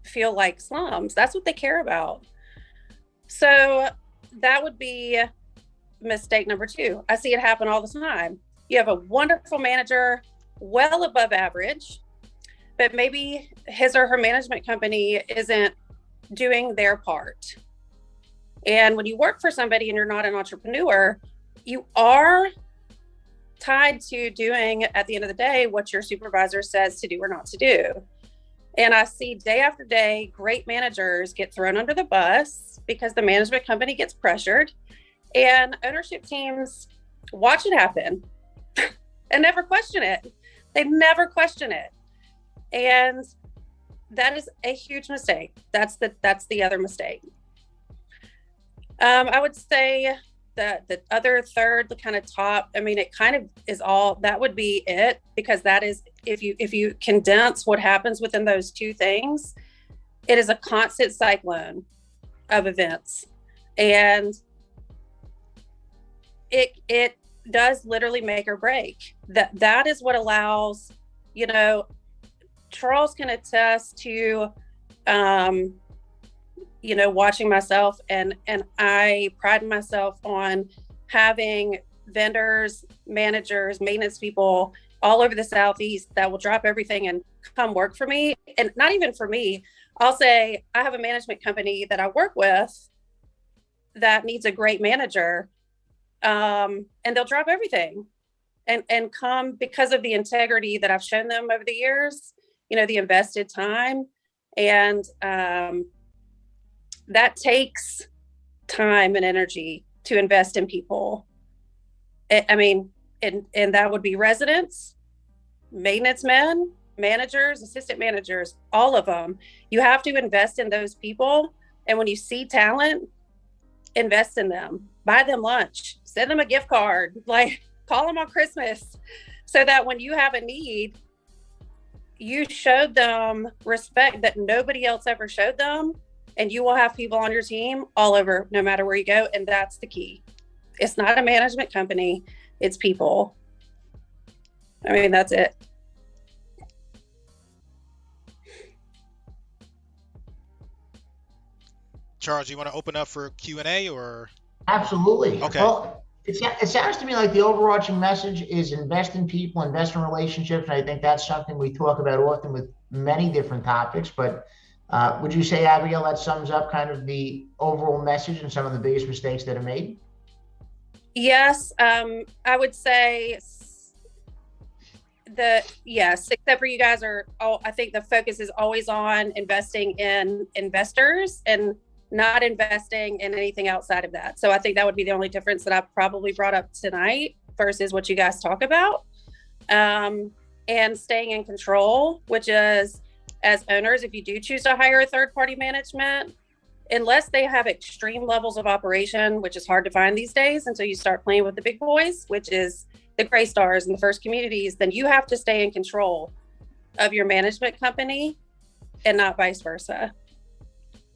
feel like slums. That's what they care about. So that would be mistake number 2. I see it happen all the time. You have a wonderful manager, well above average, but maybe his or her management company isn't doing their part. And when you work for somebody and you're not an entrepreneur, you are tied to doing, at the end of the day, what your supervisor says to do or not to do. And I see day after day, great managers get thrown under the bus because the management company gets pressured, and ownership teams watch it happen and never question it. They never question it. And that is a huge mistake. That's the other mistake. I would say that the other third, the kind of top, I mean, it kind of is all, that would be it, because that is, if you condense what happens within those 2 things, it is a constant cyclone of events. And it does literally make or break. That is what allows, you know, Charles can attest to, you know, watching myself, and I pride myself on having vendors, managers, maintenance people all over the Southeast that will drop everything and come work for me. And not even for me, I'll say I have a management company that I work with that needs a great manager, and they'll drop everything and come because of the integrity that I've shown them over the years, you know, the invested time. And that takes time and energy to invest in people. I mean, and that would be residents, maintenance men, managers, assistant managers, all of them. You have to invest in those people. And when you see talent, invest in them, buy them lunch, send them a gift card, like call them on Christmas, so that when you have a need, you showed them respect that nobody else ever showed them. And you will have people on your team all over, no matter where you go. And that's the key. It's not a management company, it's people. I mean, that's it. Charles, you want to open up for Q&A or? Absolutely. Okay. Well, it sounds to me like the overarching message is invest in people, invest in relationships. And I think that's something we talk about often with many different topics. But would you say, Abigail, that sums up kind of the overall message and some of the biggest mistakes that are made? Yes, I would say yes, except for you guys are all, I think the focus is always on investing in investors and not investing in anything outside of that. So I think that would be the only difference that I probably brought up tonight versus what you guys talk about. And staying in control, which is, as owners, if you do choose to hire a third-party management, unless they have extreme levels of operation, which is hard to find these days until you start playing with the big boys, which is the Greystars and the First Communities, then you have to stay in control of your management company and not vice versa.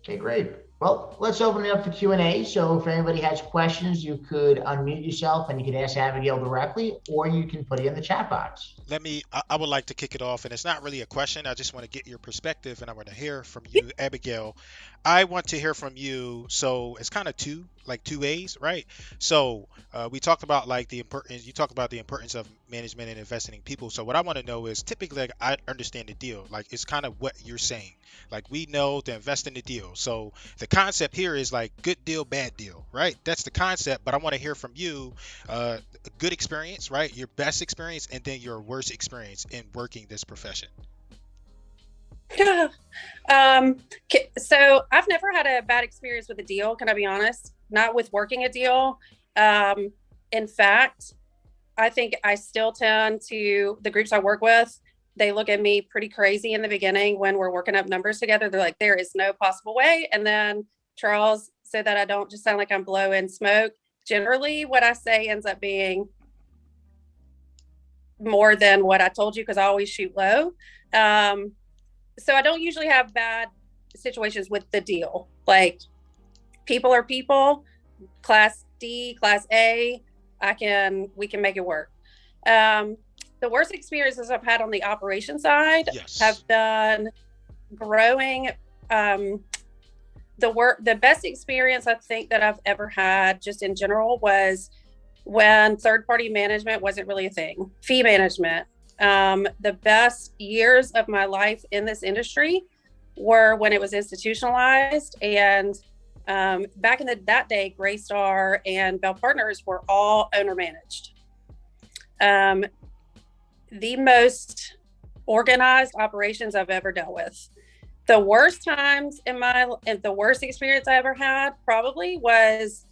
Okay, great. Well, let's open it up for Q&A. So if anybody has questions, you could unmute yourself and you can ask Abigail directly, or you can put it in the chat box. I would like to kick it off, and it's not really a question. I just want to get your perspective, and I want to hear from you, Abigail. I want to hear from you. So it's kind of two ways, right? So we talked about like the importance. You talked about the importance of management and investing in people. So what I want to know is typically, like, I understand the deal. Like, it's kind of what you're saying. Like, we know to invest in the deal. So the concept here is like good deal, bad deal, right? That's the concept. But I want to hear from you, a good experience, right? Your best experience, and then your worst experience in working this profession. So I've never had a bad experience with a deal. Can I be honest? Not with working a deal. In fact, I think I still tend to, the groups I work with, they look at me pretty crazy in the beginning when we're working up numbers together. They're like, there is no possible way. And then Charles said that I don't just sound like I'm blowing smoke. Generally, what I say ends up being more than what I told you, because I always shoot low. So I don't usually have bad situations with the deal. Like, people are people, class D, class A, we can make it work. The worst experiences I've had on the operation side have been growing. The best experience I think that I've ever had just in general was when third-party management wasn't really a thing. Fee management. The best years of my life in this industry were when it was institutionalized. And back in that day, Greystar and Bell Partners were all owner managed. The most organized operations I've ever dealt with. The worst times the worst experience I ever had probably was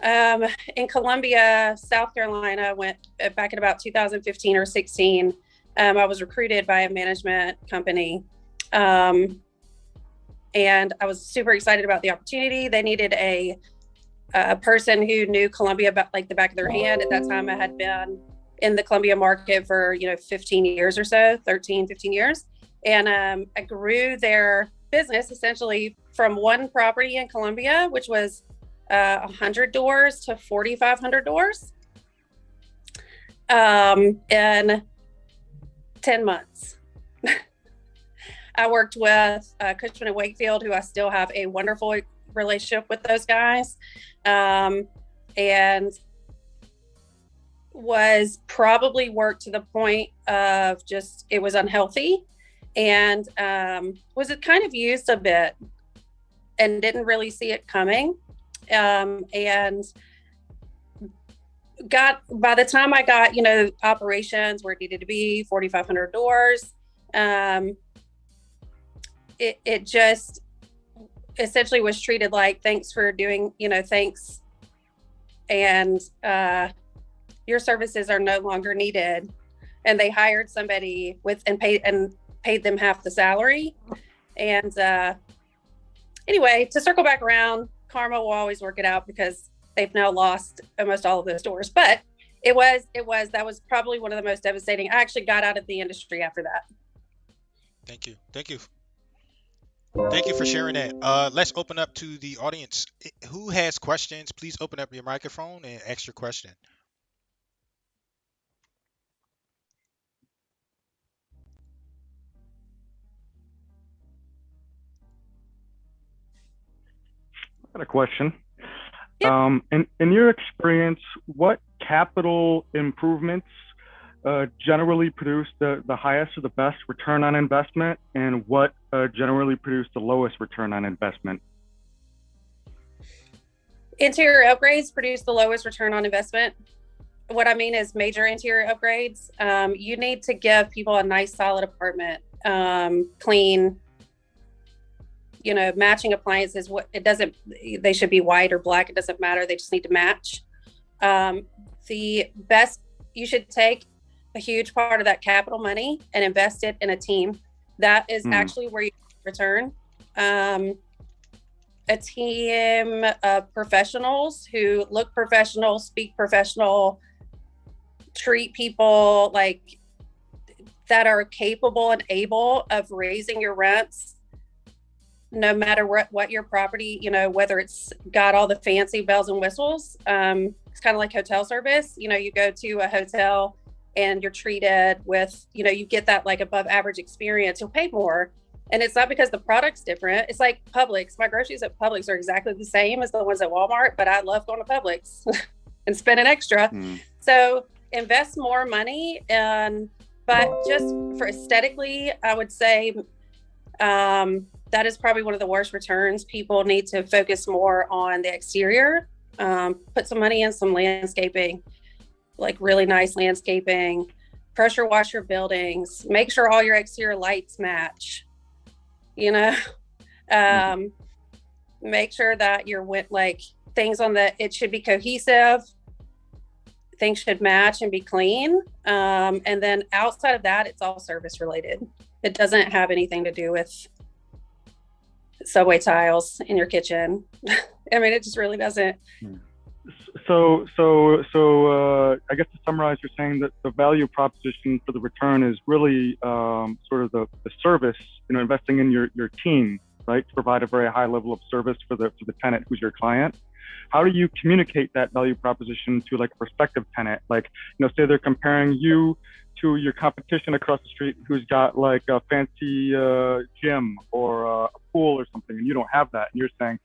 in Columbia, South Carolina, went back in about 2015 or 16. I was recruited by a management company. And I was super excited about the opportunity. They needed a person who knew Columbia about like the back of their hand. At that time, I had been in the Columbia market for 15 years or so, 13, 15 years. And I grew their business essentially from one property in Columbia, which was 100 doors to 4,500 doors in 10 months. I worked with Cushman & Wakefield, who I still have a wonderful relationship with those guys, and was probably worked to the point of just, it was unhealthy, and was it kind of used a bit and didn't really see it coming. And by the time I got, operations where it needed to be 4,500 doors, it just essentially was treated like, thanks for doing, thanks. And your services are no longer needed. And they hired somebody and paid them half the salary. And anyway, to circle back around, karma will always work it out because they've now lost almost all of those doors. But that was probably one of the most devastating. I actually got out of the industry after that. Thank you for sharing that. Let's open up to the audience. Who has questions? Please open up your microphone and ask your question. I got a question. In your experience, what capital improvements generally produce the highest or the best return on investment, and what generally produce the lowest return on investment? Interior upgrades produce the lowest return on investment. What I mean is major interior upgrades. You need to give people a nice, solid apartment, clean, matching appliances. They should be white or black. It doesn't matter. They just need to match. You should take a huge part of that capital money and invest it in a team. That is actually where you return. A team of professionals who look professional, speak professional, treat people like that, are capable and able of raising your rents no matter what your property, whether it's got all the fancy bells and whistles. It's kind of like hotel service. You go to a hotel and you're treated with, you get that like above average experience, you'll pay more. And it's not because the product's different. It's like Publix. My groceries at Publix are exactly the same as the ones at Walmart, but I love going to Publix and spending extra. So invest more money. But just for aesthetically, I would say that is probably one of the worst returns. People need to focus more on the exterior. Put some money in some landscaping, like really nice landscaping, pressure wash your buildings, make sure all your exterior lights match, make sure that things it should be cohesive, things should match and be clean. And then outside of that, it's all service related. It doesn't have anything to do with subway tiles in your kitchen. I mean, it just really doesn't. So I guess to summarize, you're saying that the value proposition for the return is really sort of the service, investing in your team, right, to provide a very high level of service for the tenant who's your client. How do you communicate that value proposition to like a prospective tenant? Like, say they're comparing you to your competition across the street who's got like a fancy gym or a pool or something, and you don't have that, and you're saying,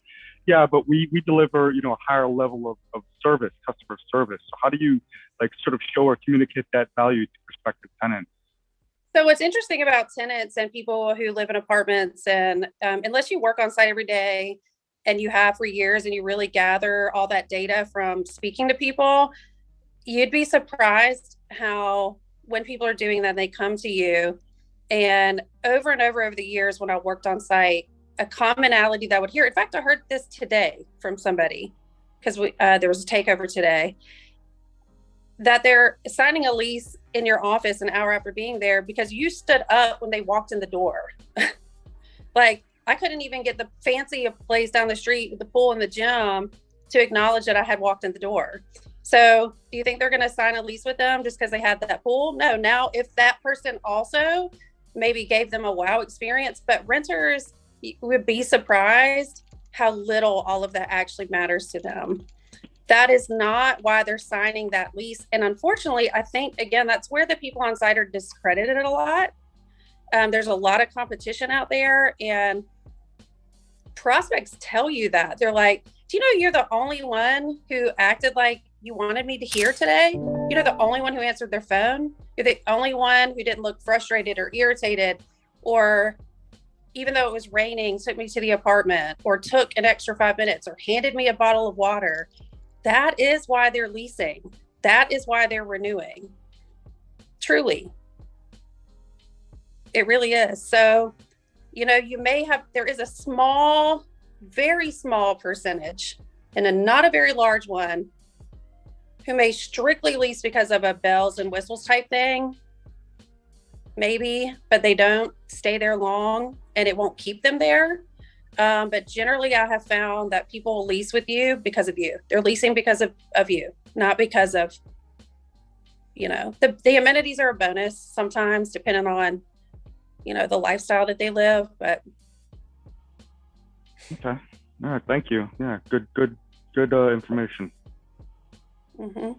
yeah, but we deliver, a higher level of service, customer service. So how do you sort of show or communicate that value to prospective tenants? So what's interesting about tenants and people who live in apartments, and unless you work on site every day and you have for years and you really gather all that data from speaking to people, you'd be surprised how when people are doing that, they come to you. And over the years when I worked on site, a commonality that I would hear, in fact, I heard this today from somebody, because there was a takeover today, that they're signing a lease in your office an hour after being there because you stood up when they walked in the door. Like, I couldn't even get the fancy place down the street with the pool and the gym to acknowledge that I had walked in the door. So do you think they're going to sign a lease with them just because they had that pool? No. Now, if that person also maybe gave them a wow experience, but renters, you would be surprised how little all of that actually matters to them. That is not why they're signing that lease. And unfortunately, I think, again, that's where the people on site are discredited a lot. There's a lot of competition out there, and prospects tell you that. They're like, do you know you're the only one who acted like you wanted me to hear today? You're the only one who answered their phone. You're the only one who didn't look frustrated or irritated, or even though it was raining, took me to the apartment, or took an extra 5 minutes, or handed me a bottle of water. That is why they're leasing. That is why they're renewing. Truly. It really is. So, there is a small, very small percentage, and not a very large one, who may strictly lease because of a bells and whistles type thing. Maybe, but they don't stay there long, and it won't keep them there. But generally, I have found that people lease with you because of you. They're leasing because of you, not because of, the amenities are a bonus sometimes, depending on, the lifestyle that they live. But okay, all right, thank you. Yeah, good information. Mm-hmm.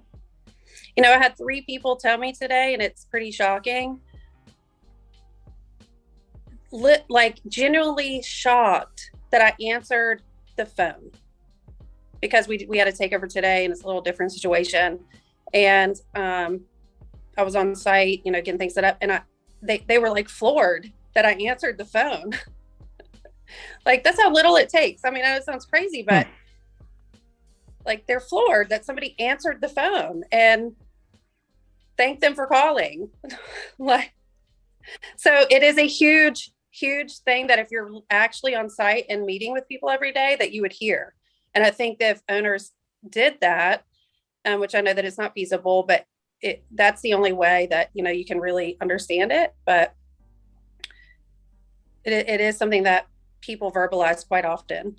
I had 3 people tell me today, and it's pretty shocking. Genuinely shocked that I answered the phone, because we had a takeover today, and it's a little different situation. And I was on site, getting things set up, and they were floored that I answered the phone. That's how little it takes. I mean, I know it sounds crazy, but they're floored that somebody answered the phone and thanked them for calling. So it is a huge huge thing that if you're actually on site and meeting with people every day, that you would hear. And I think that if owners did that, which I know that it's not feasible, but that's the only way that, you know, you can really understand it. But it is something that people verbalize quite often.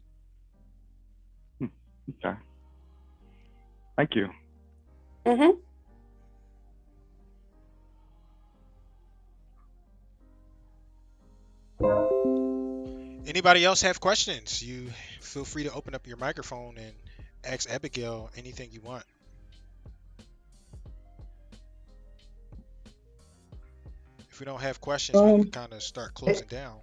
Okay. Thank you. Mm-hmm. Anybody else have questions? You feel free to open up your microphone and ask Abigail anything you want. If we don't have questions, we can kind of start closing down.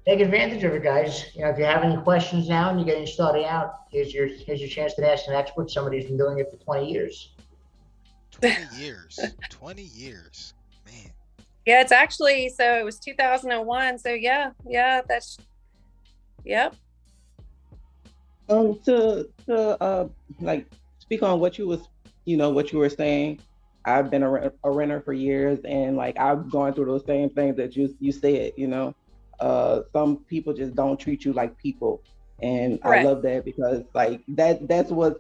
Take advantage of it, guys. You know, if you have any questions now and you're getting started out, here's your chance to ask an expert, somebody who's been doing it for 20 years. 20 years. 20 years. Man. Yeah, it's actually, so it was 2001. So yeah, that's, yep. To like speak on what you were saying. I've been a renter for years, and like I've gone through those same things that you said. You know, some people just don't treat you like people, and Correct. I love that, because like that's what's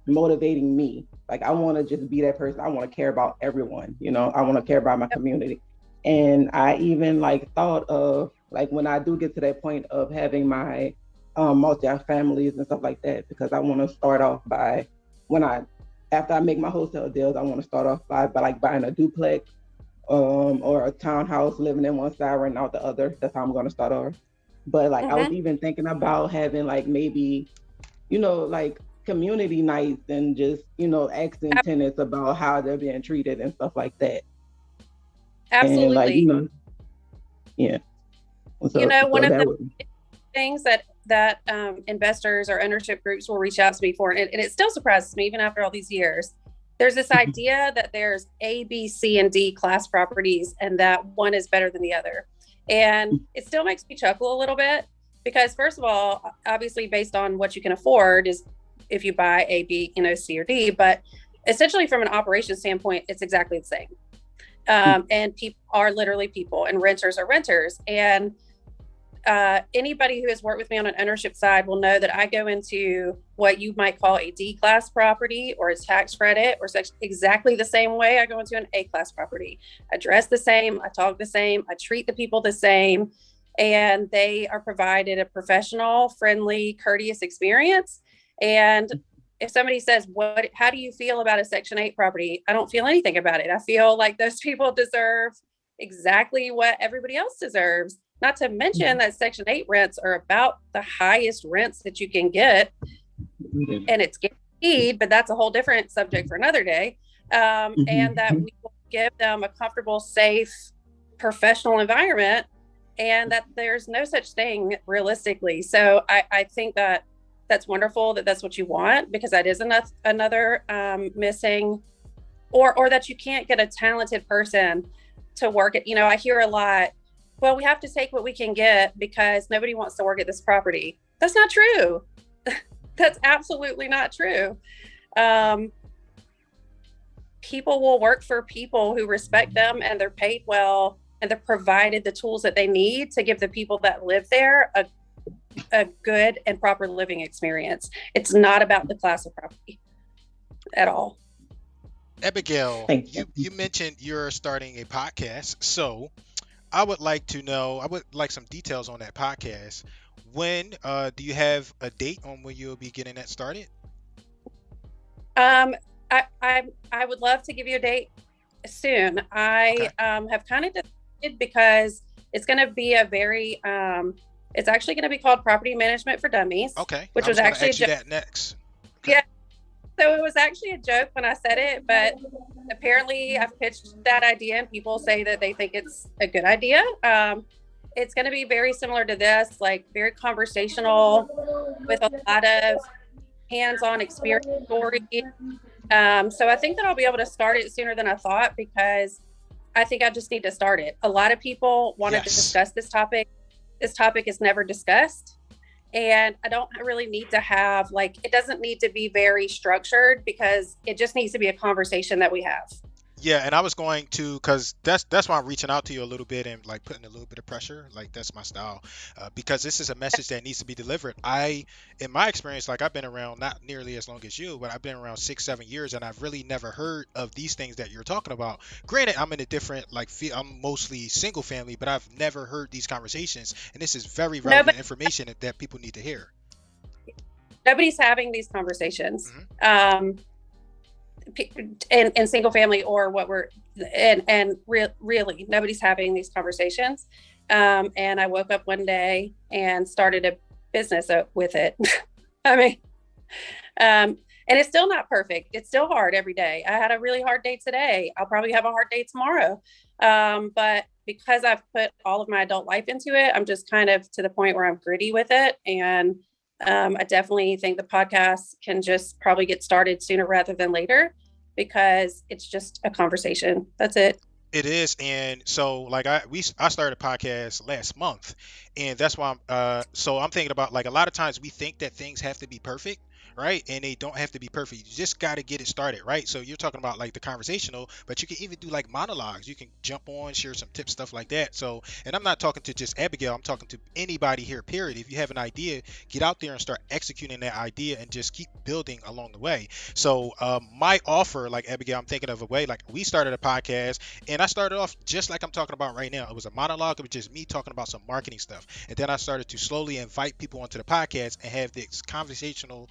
motivating me. Like I want to just be that person. I want to care about everyone. You know, I want to care about my community, and I even like thought of like when I do get to that point of having my multi-families and stuff like that, because I want to start off by after I make my wholesale deals, I want to start off by like buying a duplex or a townhouse, living in one side, renting out the other. That's how I'm going to start off. But like I was even thinking about having like maybe, you know, like community nights and just, you know, asking tenants about how they're being treated and stuff like that. Absolutely. And like, you know, yeah. So, you know, one of the things that investors or ownership groups will reach out to me for, and it still surprises me even after all these years. There's this idea that there's A, B, C, and D class properties, and that one is better than the other. And it still makes me chuckle a little bit, because first of all, obviously based on what you can afford is if you buy A, B, you know, C or D, but essentially from an operation standpoint, it's exactly the same. And people are literally people, and renters are renters. And anybody who has worked with me on an ownership side will know that I go into what you might call a D-class property or a tax credit, or exactly the same way I go into an A-class property. I dress the same, I talk the same, I treat the people the same, and they are provided a professional, friendly, courteous experience. And if somebody says, how do you feel about a Section 8 property? I don't feel anything about it. I feel like those people deserve exactly what everybody else deserves. Not to mention that Section 8 rents are about the highest rents that you can get. And it's guaranteed, but that's a whole different subject for another day. And that we will give them a comfortable, safe, professional environment, and that there's no such thing realistically. So I think that that's wonderful, that that's what you want, because that is another missing, or that you can't get a talented person to work at. You know, I hear a lot, well, we have to take what we can get because nobody wants to work at this property. That's not true. That's absolutely not true. People will work for people who respect them, and they're paid well, and they're provided the tools that they need to give the people that live there a good and proper living experience. It's not about the class of property at all. Abigail, you mentioned you're starting a podcast, so I would like some details on that podcast. When do you have a date on when you'll be getting that started? I would love to give you a date soon. I have kind of decided, because it's going to be it's actually going to be called Property Management for Dummies. Okay. Which was actually that next. Okay. Yeah. So it was actually a joke when I said it, but apparently I've pitched that idea and people say that they think it's a good idea. It's going to be very similar to this, like very conversational with a lot of hands-on experience stories. So I think that I'll be able to start it sooner than I thought, because I think I just need to start it. A lot of people want to discuss this topic. This topic is never discussed. And I don't really need to have, it doesn't need to be very structured, because it just needs to be a conversation that we have. Yeah, and I was going to, cause that's why I'm reaching out to you a little bit and like putting a little bit of pressure. Like that's my style, because this is a message that needs to be delivered. In my experience, like I've been around not nearly as long as you, but I've been around 6, 7 years, and I've really never heard of these things that you're talking about. Granted, I'm in a different I'm mostly single family, but I've never heard these conversations, and this is very relevant information that people need to hear. Nobody's having these conversations. Mm-hmm. In single family or what we're really nobody's having these conversations. And I woke up one day and started a business with it. I mean, and it's still not perfect. It's still hard every day. I had a really hard day today. I'll probably have a hard day tomorrow. But because I've put all of my adult life into it, I'm just kind of to the point where I'm gritty with it. And I definitely think the podcast can just probably get started sooner rather than later, because it's just a conversation. That's it. It is. And so like I started a podcast last month, and that's why I'm thinking about, like, a lot of times we think that things have to be perfect, right? And they don't have to be perfect. You just got to get it started, right? So you're talking about like the conversational, but you can even do like monologues. You can jump on, share some tips, stuff like that. So, and I'm not talking to just Abigail, I'm talking to anybody here, period. If you have an idea, get out there and start executing that idea and just keep building along the way. So my offer, like Abigail, I'm thinking of a way, like we started a podcast, and I started off just like I'm talking about right now. It was a monologue. It was just me talking about some marketing stuff. And then I started to slowly invite people onto the podcast and have this conversational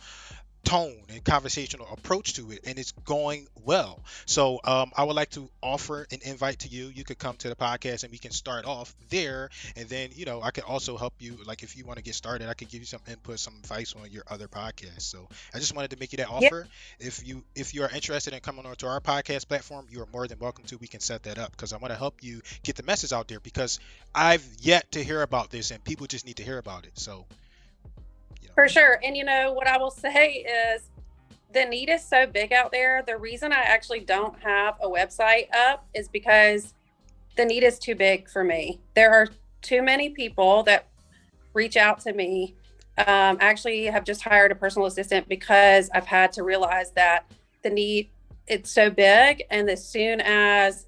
tone and conversational approach to it, and it's going well. So I would like to offer an invite to you. You could come to the podcast and we can start off there, and then I can also help you, like if you want to get started, I could give you some input, some advice on your other podcasts. So I just wanted to make you that offer. If you are interested in coming onto our podcast platform, you are more than welcome to. We can set that up, because I want to help you get the message out there, because I've yet to hear about this and people just need to hear about it. So for sure. And what I will say is the need is so big out there. The reason I actually don't have a website up is because the need is too big for me. There are too many people that reach out to me. Actually have just hired a personal assistant because I've had to realize that the need, it's so big. And as soon as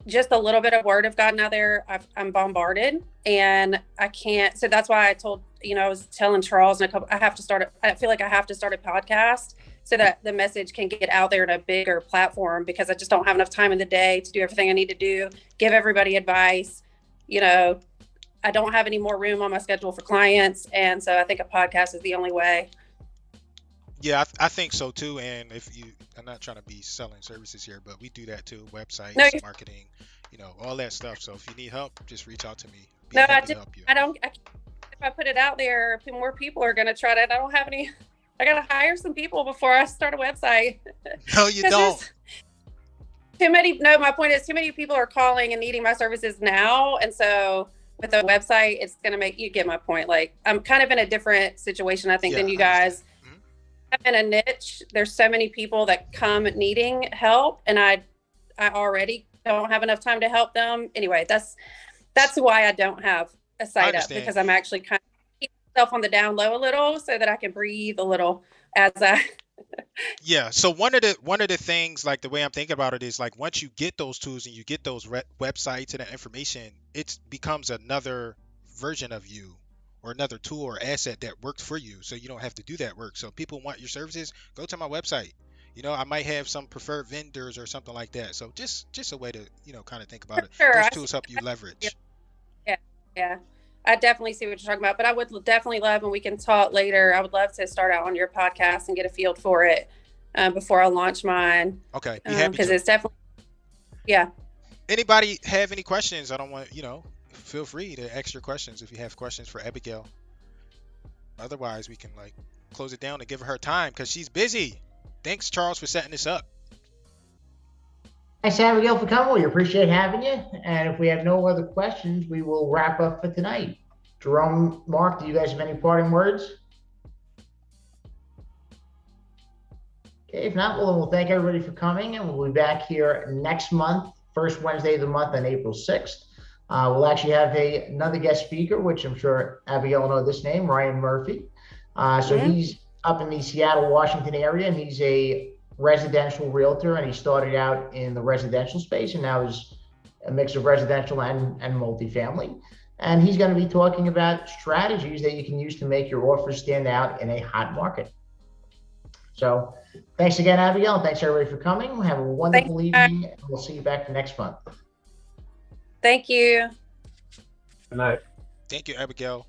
just a little bit of word have gotten out there, I'm bombarded, and I can't. So that's why I told, I was telling Charles and I feel like I have to start a podcast so that the message can get out there in a bigger platform, because I just don't have enough time in the day to do everything I need to do, give everybody advice. I don't have any more room on my schedule for clients. And so I think a podcast is the only way. Yeah, I think so too. And I'm not trying to be selling services here, but we do that too. Websites, marketing, all that stuff. So if you need help, just reach out to me. If I put it out there, more people are going to try that. I don't have any, I got to hire some people before I start a website. No, you don't. My point is too many people are calling and needing my services now. And so with a website, it's going to make you get my point. Like, I'm kind of in a different situation, I think, than you guys. I'm in a niche. There's so many people that come needing help, and I already don't have enough time to help them. Anyway, that's why I don't have a site up, because I'm actually kind of keeping myself on the down low a little so that I can breathe a little as I. Yeah. So one of the things, like the way I'm thinking about it, is like once you get those tools and you get those websites and that information, it becomes another version of you, or another tool or asset that works for you, so you don't have to do that work. So people want your services, go to my website. I might have some preferred vendors or something like that. So just a way to kind of think about it. Sure. Those tools help you leverage. Yeah. I definitely see what you're talking about, but I would definitely love, and we can talk later, I would love to start out on your podcast and get a feel for it before I launch mine. Okay. Because it's definitely, yeah. Anybody have any questions? I don't want, feel free to ask your questions if you have questions for Abigail. Otherwise, we can close it down and give her time, because she's busy. Thanks, Charles, for setting this up. Thanks, Abigail, for coming. We appreciate having you. And if we have no other questions, we will wrap up for tonight. Jerome, Mark, do you guys have any parting words? Okay, if not, we'll thank everybody for coming, and we'll be back here next month, first Wednesday of the month on April 6th. We'll actually have another guest speaker, which I'm sure Abigail will know this name, Ryan Murphy. So he's up in the Seattle, Washington area, and he's a residential realtor, and he started out in the residential space, and now is a mix of residential and multifamily. And he's going to be talking about strategies that you can use to make your offers stand out in a hot market. So thanks again, Abigail, and thanks everybody for coming. Have a wonderful evening, and we'll see you back next month. Thank you. Good night. Thank you, Abigail.